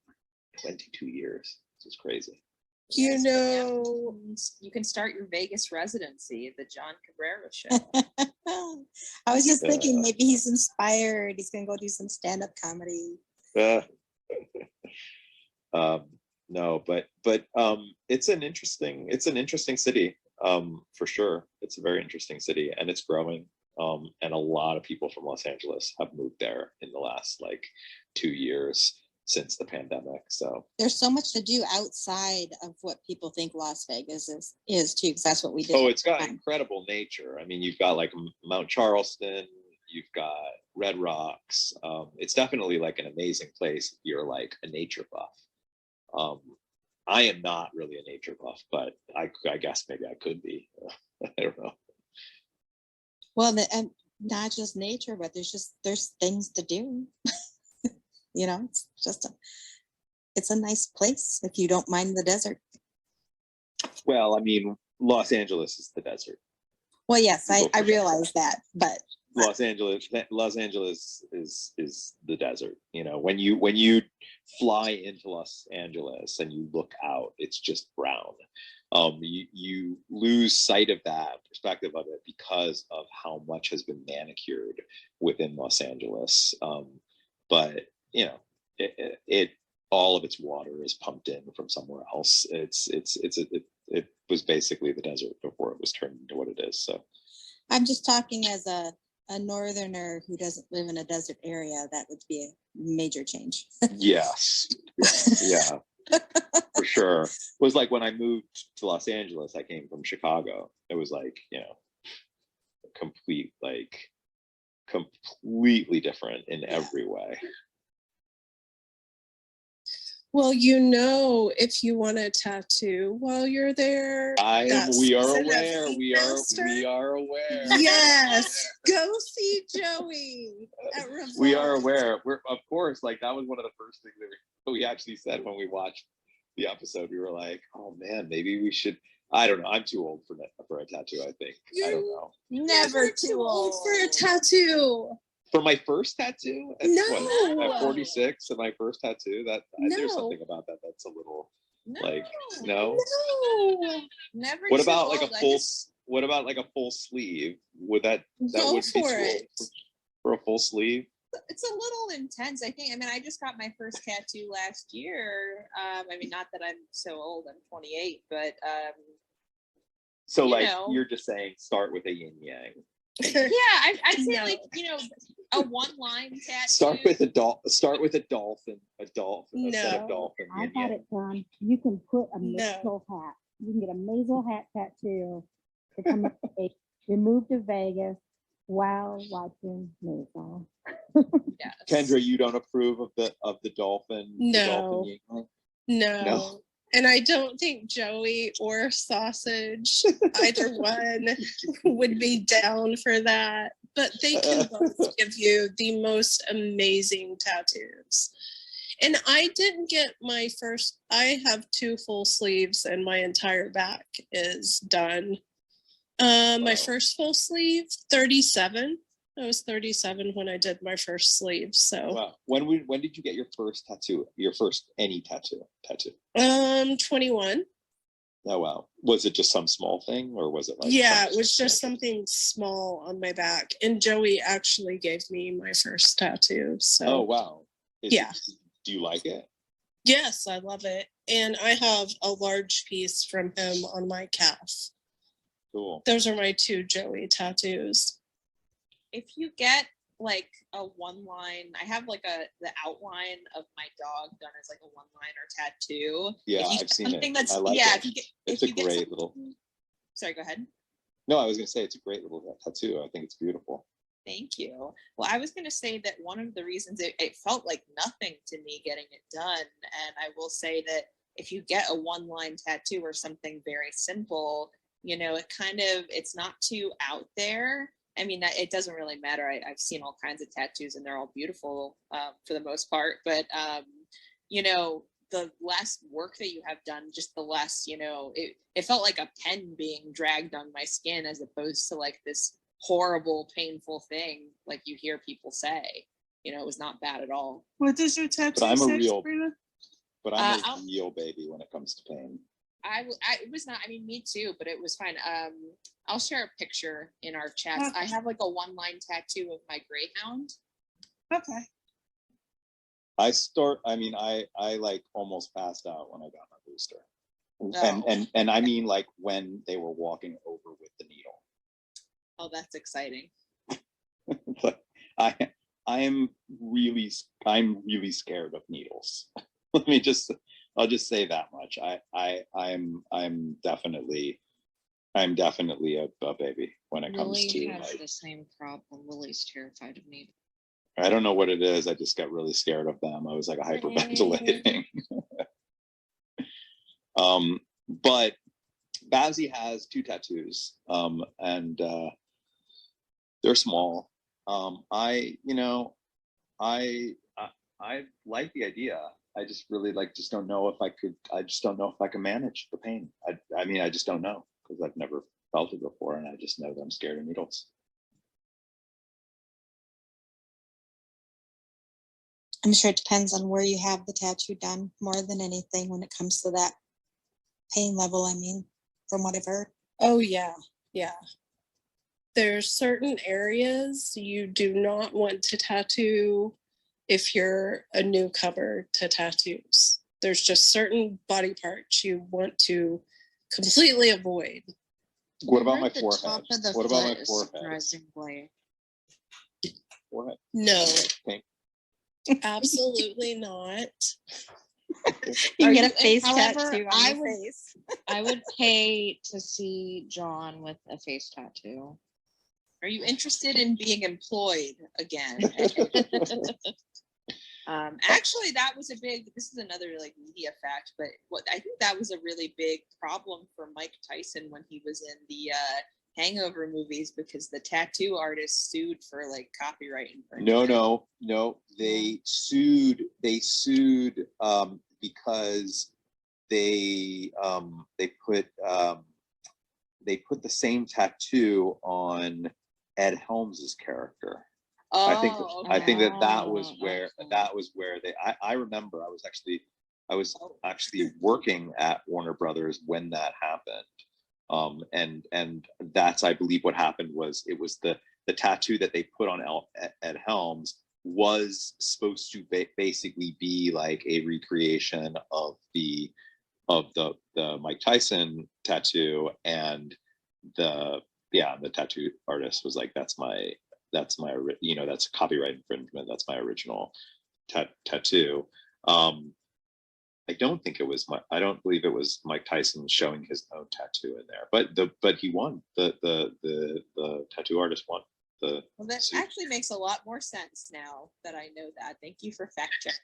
22 years. This is crazy. You know, You can start your Vegas residency, the John Cabrera show. I was just thinking maybe he's inspired. He's gonna go do some stand-up comedy. No, but it's an interesting city, for sure. It's a very interesting city, and it's growing. And a lot of people from Los Angeles have moved there in the last like 2 years since the pandemic. So There's so much to do outside of what people think Las Vegas is too, because that's what we did. oh, it's got incredible nature. I mean, you've got like Mount Charleston, you've got Red Rocks. It's definitely like an amazing place if you're like a nature buff. I am not really a nature buff, but I guess maybe I could be. I don't know. Well, and not just nature, but there's things to do. You know, it's a nice place if you don't mind the desert. Well, I mean, Los Angeles is the desert. Well, yes, I realize that, but Los Angeles is the desert. You know, when you fly into Los Angeles and you look out, it's just brown. You lose sight of that perspective of it because of how much has been manicured within Los Angeles. But you know, it all of its water is pumped in from somewhere else. It was basically the desert before it was turned into what it is. So I'm just talking as a northerner who doesn't live in a desert area. That would be a major change. Yes. Yeah. For sure. It was like when I moved to Los Angeles, I came from Chicago. It was like, you know, a complete like completely different in every way. Well, you know, if you want a tattoo while you're there, We are season of aware. Ink We Master. are aware. Yes, go see Joey at Revolt. We are aware. We're, of course, like that was one of the first things that we actually said when we watched the episode. We were like, oh man, maybe we should. I don't know. I'm too old for a tattoo, I think. I don't know. Never too old for a tattoo. For my first tattoo? At, No. At 46, and my first tattoo, there's No. something about that that's a little No. like, no. No. Never What too about like old. a I full? just- What about like a full sleeve? Would that Go would be for too old it. for a full sleeve? It's a little intense, I think. I mean, I just got my first tattoo last year. I mean, not that I'm so old, I'm 28, but So you like know. you're just saying start with a yin yang. yeah, I'd say No. like, a one-line tattoo. Start with a dolphin a set of No. dolphin I yin got yang. it done. You can put a No. Maisel hat. You can get a Maisel hat tattoo to come up we moved to Vegas while watching Maisel. Yes. Kendra, you don't approve of the dolphin? the No. dolphin yin yang? No. No. And I don't think Joey or Sausage, either one, would be down for that. But they can both give you the most amazing tattoos. And I didn't get my first, I have 2 full sleeves and my entire back is done. My Wow. first full sleeve, 37. I was 37 when I did my first sleeve. So Wow. When did you get your first tattoo? Your first any tattoo? 21. Oh wow. Was it just some small thing or was it like Yeah, something it was just substantial? something small on my back. And Joey actually gave me my first tattoo. So Oh wow. Yeah. Do you like it? yes, I love it. And I have a large piece from him on my calf. Cool. Those are my 2 Joey tattoos. If you get like a one-line, I have like the outline of my dog done as like a one-liner tattoo. Yeah, If you I've get seen something it. that's I like yeah, it. if you get It's if a you get great something- little. Sorry, go ahead. No, I was gonna say it's a great little tattoo. I think it's beautiful. Thank you. Well, I was going to say that one of the reasons it felt like nothing to me getting it done. And I will say that if you get a one-line tattoo or something very simple, it's not too out there. I mean, it doesn't really matter. I've seen all kinds of tattoos and they're all beautiful for the most part. But, the less work that you have done, just the less, it felt like a pen being dragged on my skin as opposed to like this horrible, painful thing like you hear people say. It was not bad at all. What does your tattoo I'm a say, real- Sabrina? But I'm a I'll- real baby when it comes to pain. It was not, I mean, me too, but it was fine. I'll share a picture in our chats. Okay. I have like a one-line tattoo of my greyhound. Okay. I like almost passed out when I got my booster. Oh. And I mean like when they were walking over with the needle. Oh, that's exciting. But I'm really scared of needles. I'll just say that much. I'm definitely a baby when it comes Lily to has like, the same problem. Lily's terrified of needles. I don't know what it is. I just got really scared of them. I was like hyperventilating. But Bazzy has 2 tattoos, and they're small. I like the idea. I just really just don't know if I could. I just don't know if I can manage the pain. I just don't know because I've never felt it before, and I just know that I'm scared of needles. I'm sure it depends on where you have the tattoo done more than anything when it comes to that pain level. I mean, from what I've heard. Oh, yeah. Yeah. There's certain areas you do not want to tattoo if you're a newcomer to tattoos. There's just certain body parts you want to completely avoid. What I about heard my the forehead? top of the What about my foot is forehead? surprisingly. Forehead. No, Pink. absolutely not. You Are can get a you- face however, tattoo on I your would- face. I would pay to see John with a face tattoo. Are you interested in being employed again? Actually, that was this is another like media fact, but I think that was a really big problem for Mike Tyson when he was in the Hangover movies, because the tattoo artist sued for like copyright infringement. No. They sued because they put the same tattoo on Ed Helms's character. I think that was where I remember I was actually working at Warner Brothers when that happened. And that's, I believe, what happened was it was the tattoo that they put on Ed Helms was supposed to basically be like a recreation of the Mike Tyson tattoo, and the tattoo artist was like, that's copyright infringement. That's my original tattoo. I don't believe it was Mike Tyson showing his own tattoo in there, but he won. The tattoo artist won. Well, that actually makes a lot more sense now that I know that. Thank you for fact checking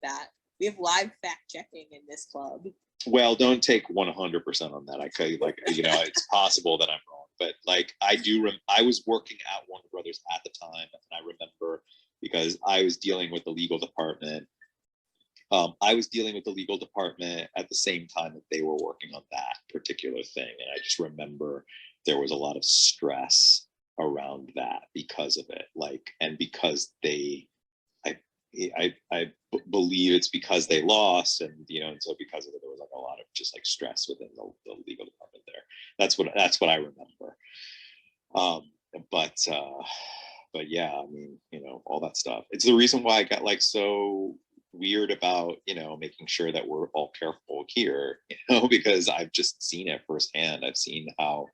that. We have live fact checking in this club. Well, don't take 100% on that. I tell you, it's possible that I'm wrong, but like I was working at Warner Brothers at the time, and I remember because I was dealing with the legal department. I was dealing with the legal department at the same time that they were working on that particular thing, and I just remember there was a lot of stress around that because of it, and because I believe it's because they lost, and and so because of it, there was like a lot of just like stress within the legal department there. That's what I remember. But yeah, I mean, all that stuff. It's the reason why I got like so weird about making sure that we're all careful here, because I've just seen it firsthand. I've seen how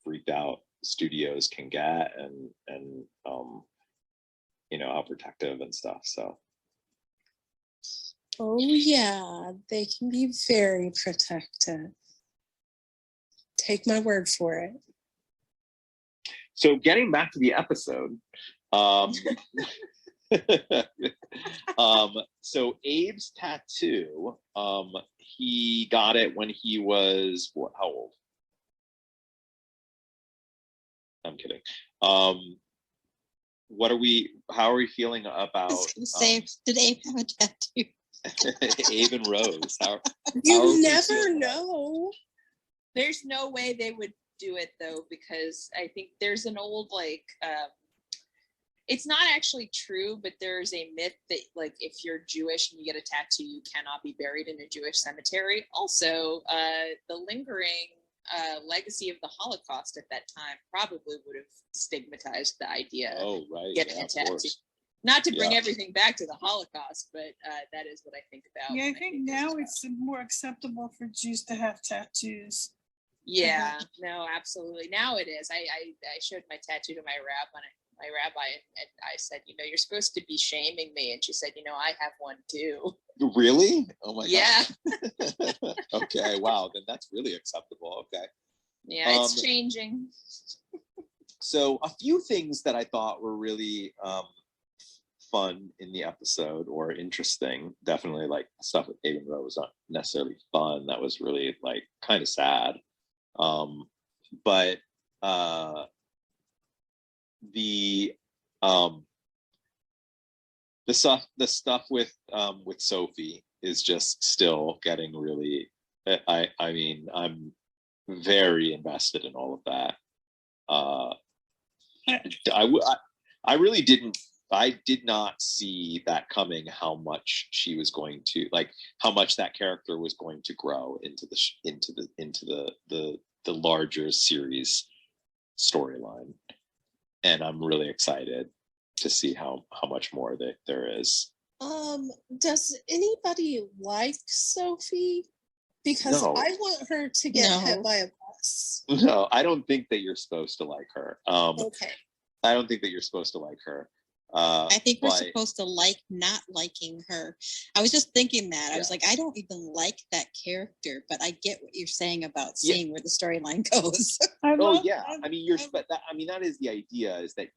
freaked out studios can get, and how protective and stuff. So Oh yeah, they can be very protective. Take my word for it. So getting back to the episode, so Abe's tattoo, he got it when he was how old? I'm kidding. How are we feeling about I was gonna say, did Abe have a tattoo? Abe and Rose? You never know. There's no way they would do it though, because I think there's an old it's not actually true, but there's a myth that like if you're Jewish and you get a tattoo, you cannot be buried in a Jewish cemetery. Also, the lingering legacy of the Holocaust at that time probably would have stigmatized the idea of getting a tattoo. Not to bring everything back to the Holocaust, but that is what I think about. Yeah, I think now it's more acceptable for Jews to have tattoos. Yeah, no, absolutely. Now it is. I showed my tattoo to my rabbi, and I said, you're supposed to be shaming me, and she said, I have one too. Really? Oh my yeah. God. Okay, wow, then that's really acceptable. Okay. Yeah, it's changing. So a few things that I thought were really fun in the episode, or interesting, definitely like stuff with Abe and Rose was not necessarily fun. That was really like kind of sad. But the stuff with Sophie is just still getting really, I mean, I'm very invested in all of that. I really did not see that coming, how much she was going to, like, how much that character was going to grow into the larger series storyline. And I'm really excited to see how much more there is. Does anybody like Sophie? Because No. I want her to get hit by a bus. No, I don't think that you're supposed to like her. Okay. I don't think that you're supposed to like her. I think we're but- supposed to like not liking her. I was just thinking that. I was Yeah. like, I don't even like that character, but I get what you're saying about Yeah. seeing where the storyline goes. I Oh love- yeah, I- I mean but that, that is the idea, is that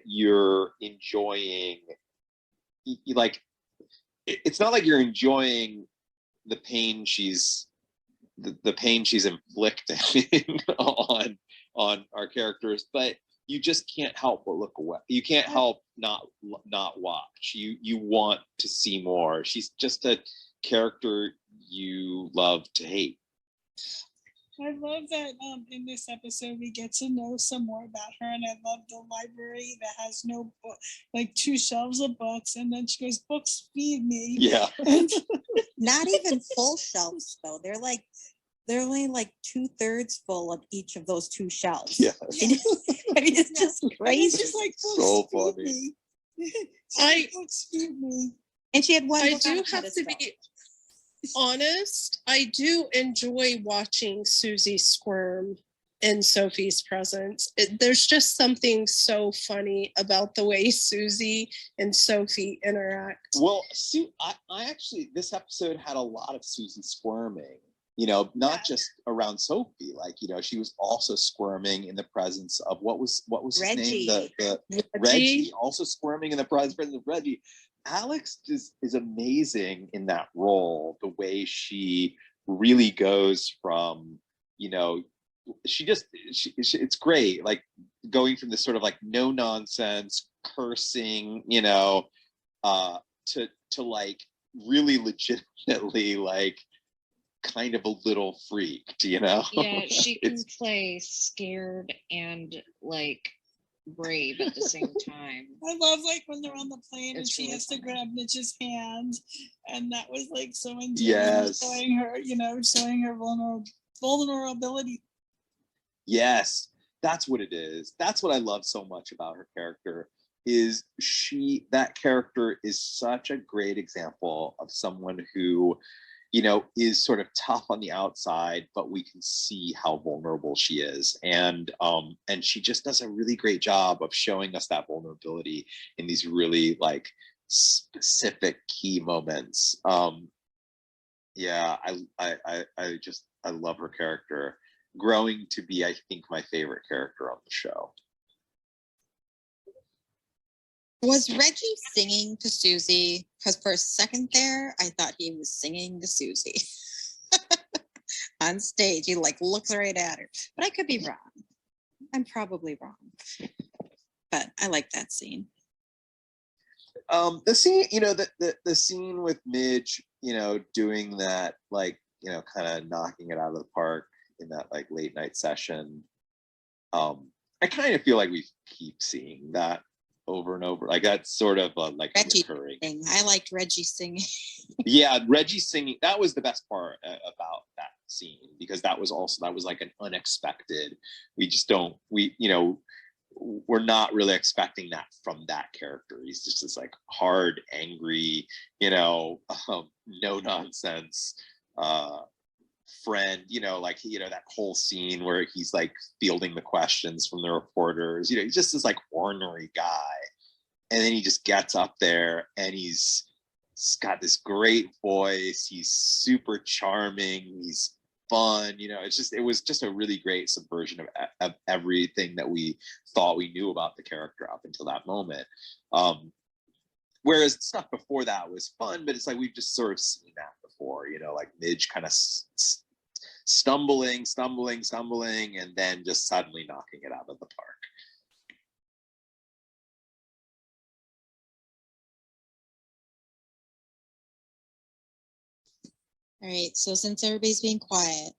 you're enjoying, like, it's not like you're enjoying the pain she's the pain she's inflicting on our characters, but you just can't help but look away. You can't help not watch. You want to see more. She's just a character you love to hate. I love that in this episode we get to know some more about her, and I love the library that has no book, like 2 shelves of books, and then she goes, "Books feed me." Yeah. Not even full shelves though. They're only like 2/3 full of each of those 2 shelves. Yeah. I mean, it's just And crazy. it's just like, "Books So feed funny. me." Books feed me. And she had one. I book on do a have to pedestal. be honest. I do enjoy watching Susie squirm in Sophie's presence. There's just something so funny about the way Susie and Sophie interact. Well, I actually, this episode had a lot of Susie squirming, not just around Sophie, like, she was also squirming in the presence of what was his Reggie. name? The Reggie, also squirming in the presence of Reggie. Alex is amazing in that role, the way she really goes from, it's great, like going from this sort of like no nonsense cursing, to like really legitimately like kind of a little freaked, Yeah, she can play scared and like brave at the same time. I love like when they're on the plane and It's she really has to funny. grab Mitch's hand, and that was like so endearing, Yes. showing her, showing her vulnerability. Yes, that's what it is. That's what I love so much about her character, is that character is such a great example of someone who, is sort of tough on the outside, but we can see how vulnerable she is. And she just does a really great job of showing us that vulnerability in these really like specific key moments. Yeah, I love her character, growing to be, I think, my favorite character on the show. Was Reggie singing to Susie? Because for a second there, I thought he was singing to Susie on stage. He like looks right at her, but I could be wrong. I'm probably wrong, but I like that scene. The scene, the scene with Midge, doing that, like, kind of knocking it out of the park in that like late night session. I kind of feel like we keep seeing that over and over. Like that's sort of like Reggie recurring. singing. I liked Reggie singing. Yeah, Reggie singing. That was the best part about that scene, because that was like an unexpected. We're not really expecting that from that character. He's just this like hard, angry, no nonsense friend, that whole scene where he's like fielding the questions from the reporters, he's just this like ornery guy. And then he just gets up there and he's got this great voice. He's super charming. He's fun. It was just a really great subversion of everything that we thought we knew about the character up until that moment. Whereas stuff before that was fun, but it's like we've just sort of seen that before, like Midge kind of stumbling, and then just suddenly knocking it out of the park. All right, so since everybody's being quiet,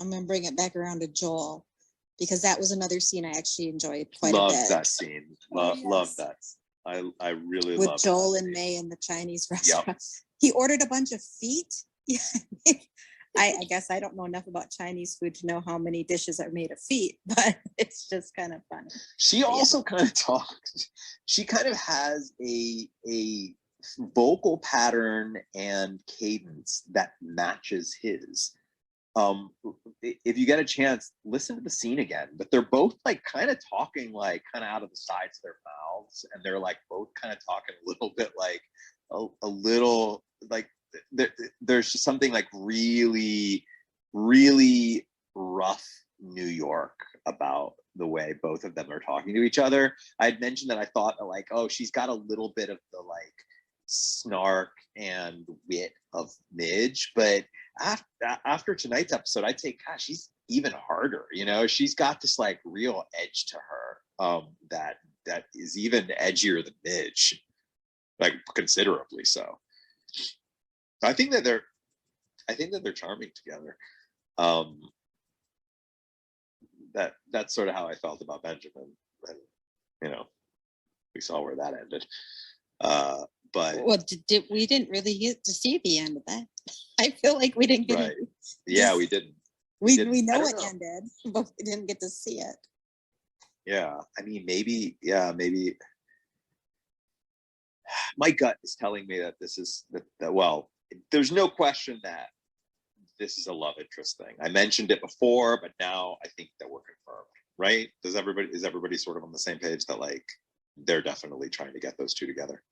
I'm gonna bring it back around to Joel, because that was another scene I actually enjoyed quite a bit. That scene. Love that. I really With love Joel that and scene. May in the Chinese restaurant. He ordered a bunch of feet. Yeah. I guess I don't know enough about Chinese food to know how many dishes are made of feet, but it's just kind of funny. She also kind of talks. She kind of has a vocal pattern and cadence that matches his. if you get a chance, listen to the scene again. But they're both like kind of talking like kind of out of the sides of their mouths, and they're like both kind of talking a little bit like a little like there's just something like really, really rough New York about the way both of them are talking to each other. I had mentioned that I thought like, oh, she's got a little bit of the like snark and wit of Midge, but after tonight's episode, I'd say, gosh, she's even harder. You know, she's got this like real edge to her that is even edgier than Midge, like considerably so. I think that they're charming together. That's sort of how I felt about Benjamin, and you know, we saw where that ended. But Well, we didn't really get to see the end of that. I feel like we didn't get right, yeah, we didn't. we didn't. know I it don't know. ended, but we didn't get to see it. Yeah, I mean, maybe, yeah, maybe. My gut is telling me that this is that. Well, there's no question that this is a love interest thing. I mentioned it before, but now I think that we're confirmed, right? Is everybody sort of on the same page that like they're definitely trying to get those two together?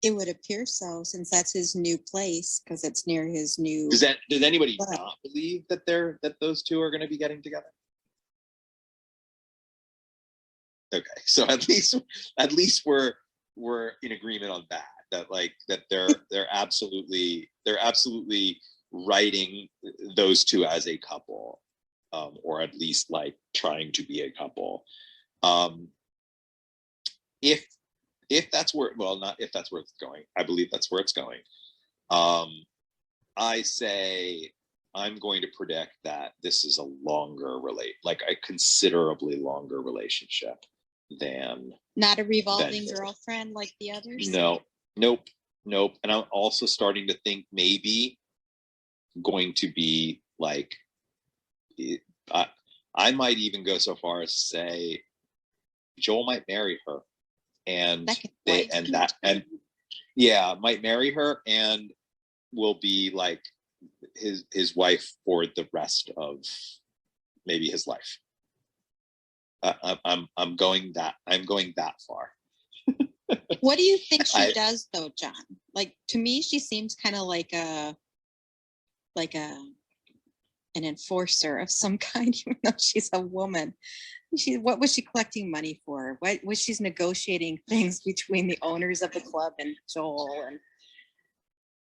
It would appear so, since that's his new place, because it's near his new. Does anybody But- not believe that those two are going to be getting together? Okay, so at least we're in agreement on that. That they're absolutely writing those two as a couple, or at least like trying to be a couple. If that's where, well, not if that's where it's going, I believe that's where it's going. I say I'm going to predict that this is a like a considerably longer relationship than. Not a revolving Then- girlfriend like the others. No, nope. And I'm also starting to think maybe going to be like, I might even go so far as to say Joel might marry her, and might marry her and will be like his wife for the rest of maybe his life. I'm going that far. What do you think she I- does though, John? Like, to me, she seems kind of like an enforcer of some kind, even though she's a woman. What was she collecting money for? What was she's negotiating things between the owners of the club and Joel?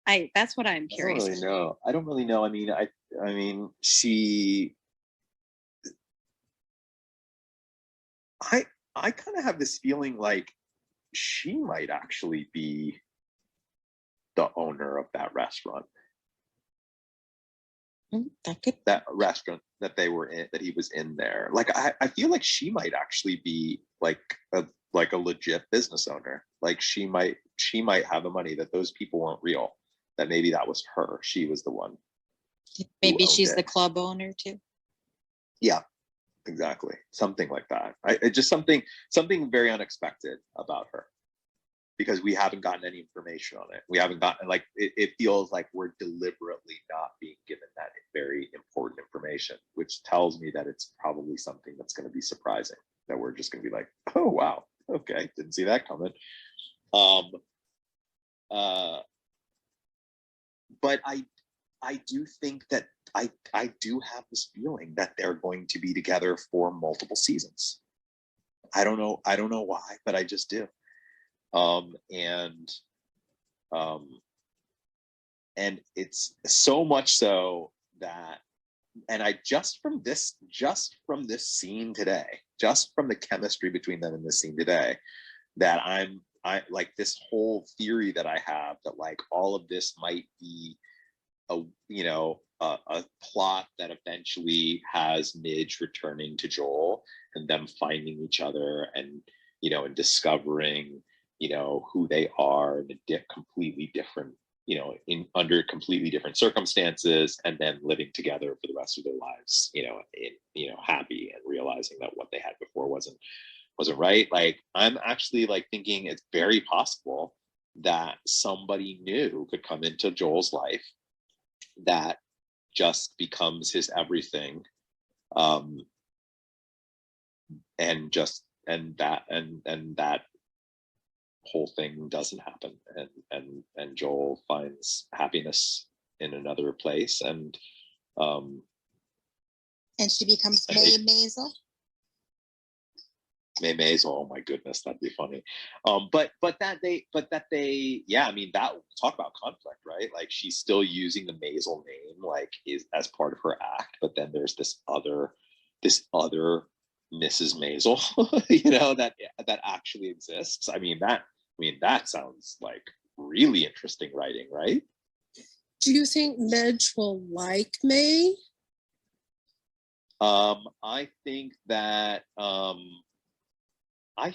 And that's what I'm I don't curious. really know. I don't really know. I mean, she. I kind of have this feeling like she might actually be the owner of that restaurant. That restaurant that they were in, that he was in there. Like I feel like she might actually be like a legit business owner. Like she might have the money, that those people weren't real. That maybe that was her. She was the one. Maybe owned she's it. the club owner too. Yeah, exactly. Something like that. I just something very unexpected about her, because we haven't gotten any information on it. We haven't gotten, like, it feels like we're deliberately not being given that very important information, which tells me that it's probably something that's going to be surprising, that we're just going to be like, oh wow, okay, didn't see that coming. But I do think that I do have this feeling that they're going to be together for multiple seasons. I don't know why, but I just do. And it's so much so that, and I just from this scene today, just from the chemistry between them in this scene today, that I like this whole theory that I have, that like all of this might be a plot that eventually has Midge returning to Joel and them finding each other, and and discovering who they are in a completely different, under completely different circumstances, and then living together for the rest of their lives, happy, and realizing that what they had before wasn't right. Like, I'm actually like thinking it's very possible that somebody new could come into Joel's life that just becomes his everything, and that whole thing doesn't happen, and Joel finds happiness in another place, and she becomes and May they- Maisel. Maisel, oh my goodness, that'd be funny. But that they, yeah, I mean, that, talk about conflict, right? Like, she's still using the Maisel name, like, is as part of her act, but then there's this other Mrs. Maisel, you know, that actually exists. I mean, that sounds like really interesting writing, right? Do you think Midge will like May? I think that I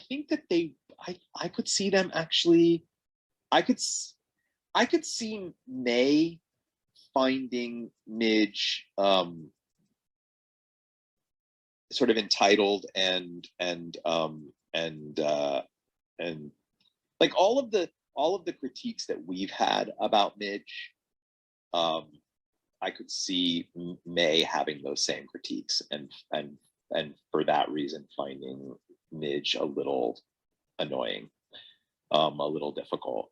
could see them actually. I could see May finding Midge sort of entitled and like all of the critiques that we've had about Midge. I could see May having those same critiques, and for that reason finding Midge a little annoying, a little difficult,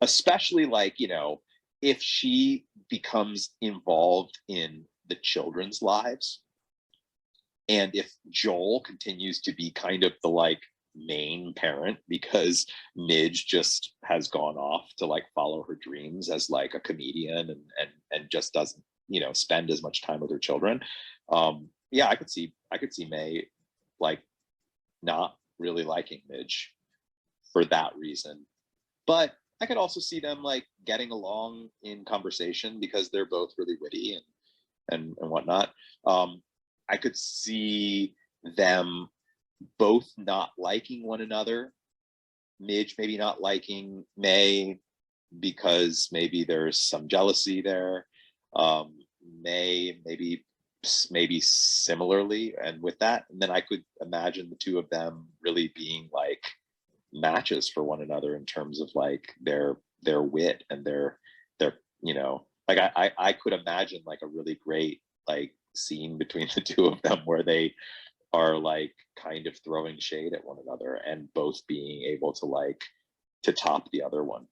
especially, like, you know, if she becomes involved in the children's lives, and if Joel continues to be kind of the, like, main parent because Midge just has gone off to, like, follow her dreams as, like, a comedian, and just doesn't, you know, spend as much time with her children. Yeah, I could see May, like, not really liking Midge for that reason. But I could also see them, like, getting along in conversation because they're both really witty and whatnot. I could see them both not liking one another. Midge maybe not liking May because maybe there's some jealousy there. May maybe similarly, and with that, and then I could imagine the two of them really being, like, matches for one another in terms of, like, their wit and their you know, like, I could imagine, like, a really great, like, scene between the two of them where they are, like, kind of throwing shade at one another and both being able to, like, to top the other one.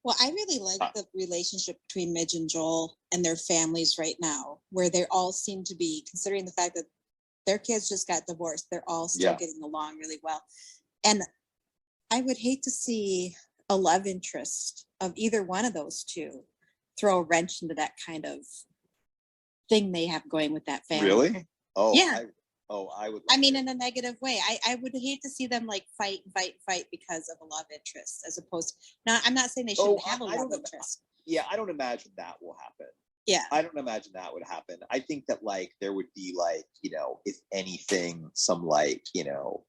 Well, I really like the relationship between Midge and Joel and their families right now, where they all seem to be, considering the fact that their kids just got divorced, they're all still getting along really well. And I would hate to see a love interest of either one of those two throw a wrench into that kind of thing they have going with that family. Really? Oh, yeah. I would. I mean, in a negative way. I would hate to see them, like, fight because of a love interest, as opposed. Now, I'm not saying they shouldn't have a love interest. Yeah, I don't imagine that will happen. Yeah, I don't imagine that would happen. I think that, like, there would be, like, you know, if anything, some, like, you know,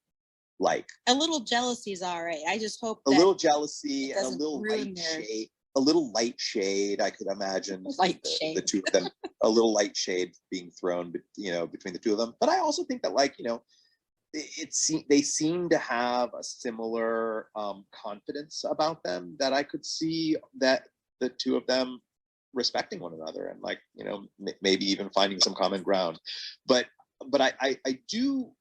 like, a little jealousy is all right. I just hope a that little jealousy and a doesn't little ruin light their- shade. A little light shade, I could imagine. Light the shade. two of them, a little light shade being thrown, you know, between the two of them. But I also think that, like, you know, they seem to have a similar confidence about them that I could see that the two of them respecting one another and, like, you know, maybe even finding some common ground. But I do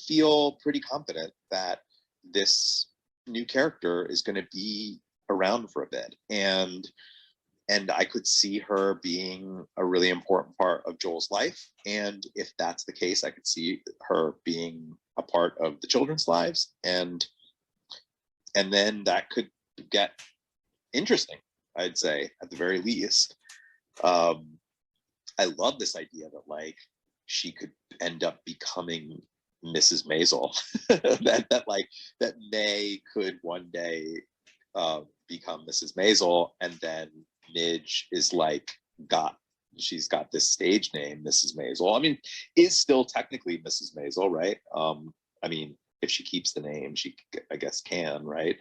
feel pretty confident that this new character is going to be around for a bit, and I could see her being a really important part of Joel's life. And if that's the case, I could see her being a part of the children's lives, and then that could get interesting, I'd say, at the very least. I love this idea that, like, she could end up becoming Mrs. Maisel, that May could one day become Mrs. Maisel, and then Midge is, like, she's got this stage name, Mrs. Maisel. I mean, is still technically Mrs. Maisel, right? I mean, if she keeps the name, she, I guess, can, right?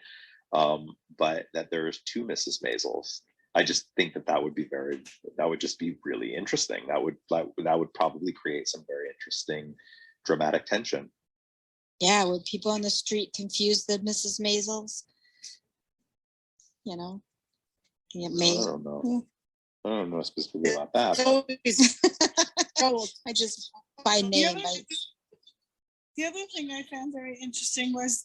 But that there's two Mrs. Maisels. I just think that would just be really interesting. That would probably create some very interesting dramatic tension. Yeah, would people on the street confuse the Mrs. Maisels? You know? Yeah, I maybe. don't know. I don't know specifically about that. So but- I just by The name. other, the other thing I found very interesting was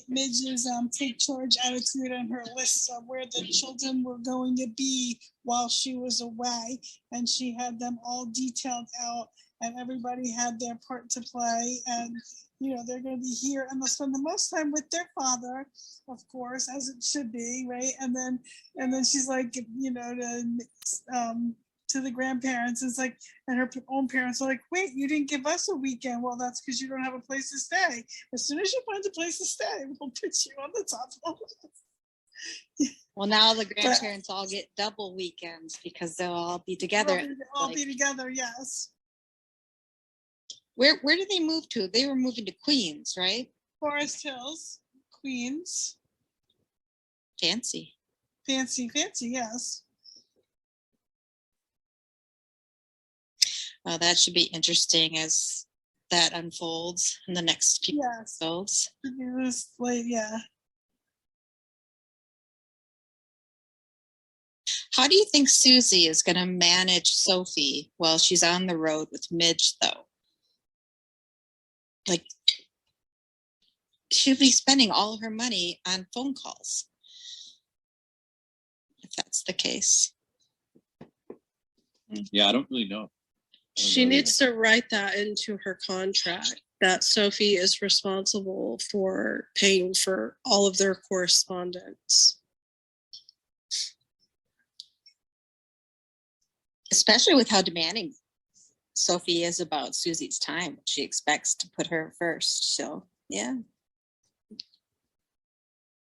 Midge's take charge attitude and her list of where the children were going to be while she was away. And she had them all detailed out and everybody had their part to play. And, you know, they're going to be here and they'll spend the most time with their father, of course, as it should be, right? And then she's like, you know, to the grandparents, it's like, and her own parents are like, wait, you didn't give us a weekend. Well, that's because you don't have a place to stay. As soon as you find a place to stay, we'll put you on the top of the list. Well, now the grandparents all get double weekends because they'll all be together. They'll all be together, yes. Where did they move to? They were moving to Queens, right? Forest Hills, Queens, Fancy. fancy, yes. Well, that should be interesting as that unfolds in the next few Yes. episodes. It was like, yeah. How do you think Susie is going to manage Sophie while she's on the road with Midge, though? Like, she'll be spending all her money on phone calls. If that's the case. Yeah, I don't really know. She needs to write that into her contract that Sophie is responsible for paying for all of their correspondence. Especially with how demanding Sophie is about Susie's time. She expects to put her first. So, yeah.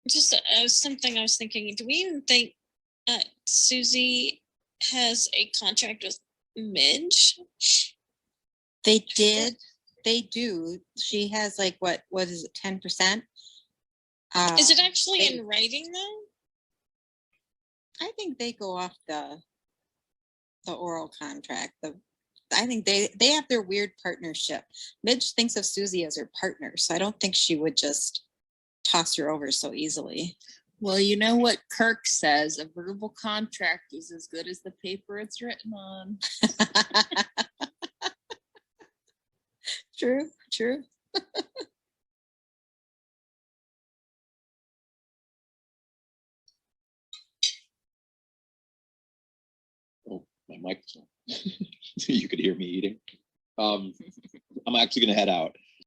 Just something I was thinking. Do we even think Susie has a contract with Midge? They did. They do. She has like, what is it, 10%? Is it actually in writing though? I think they go off the oral contract. I think they have their weird partnership. Midge thinks of Susie as her partner, so I don't think she would just toss her over so easily. Well, you know what Kirk says, a verbal contract is as good as the paper it's written on. True. Oh, my mic's on. You could hear me eating. I'm actually gonna head out.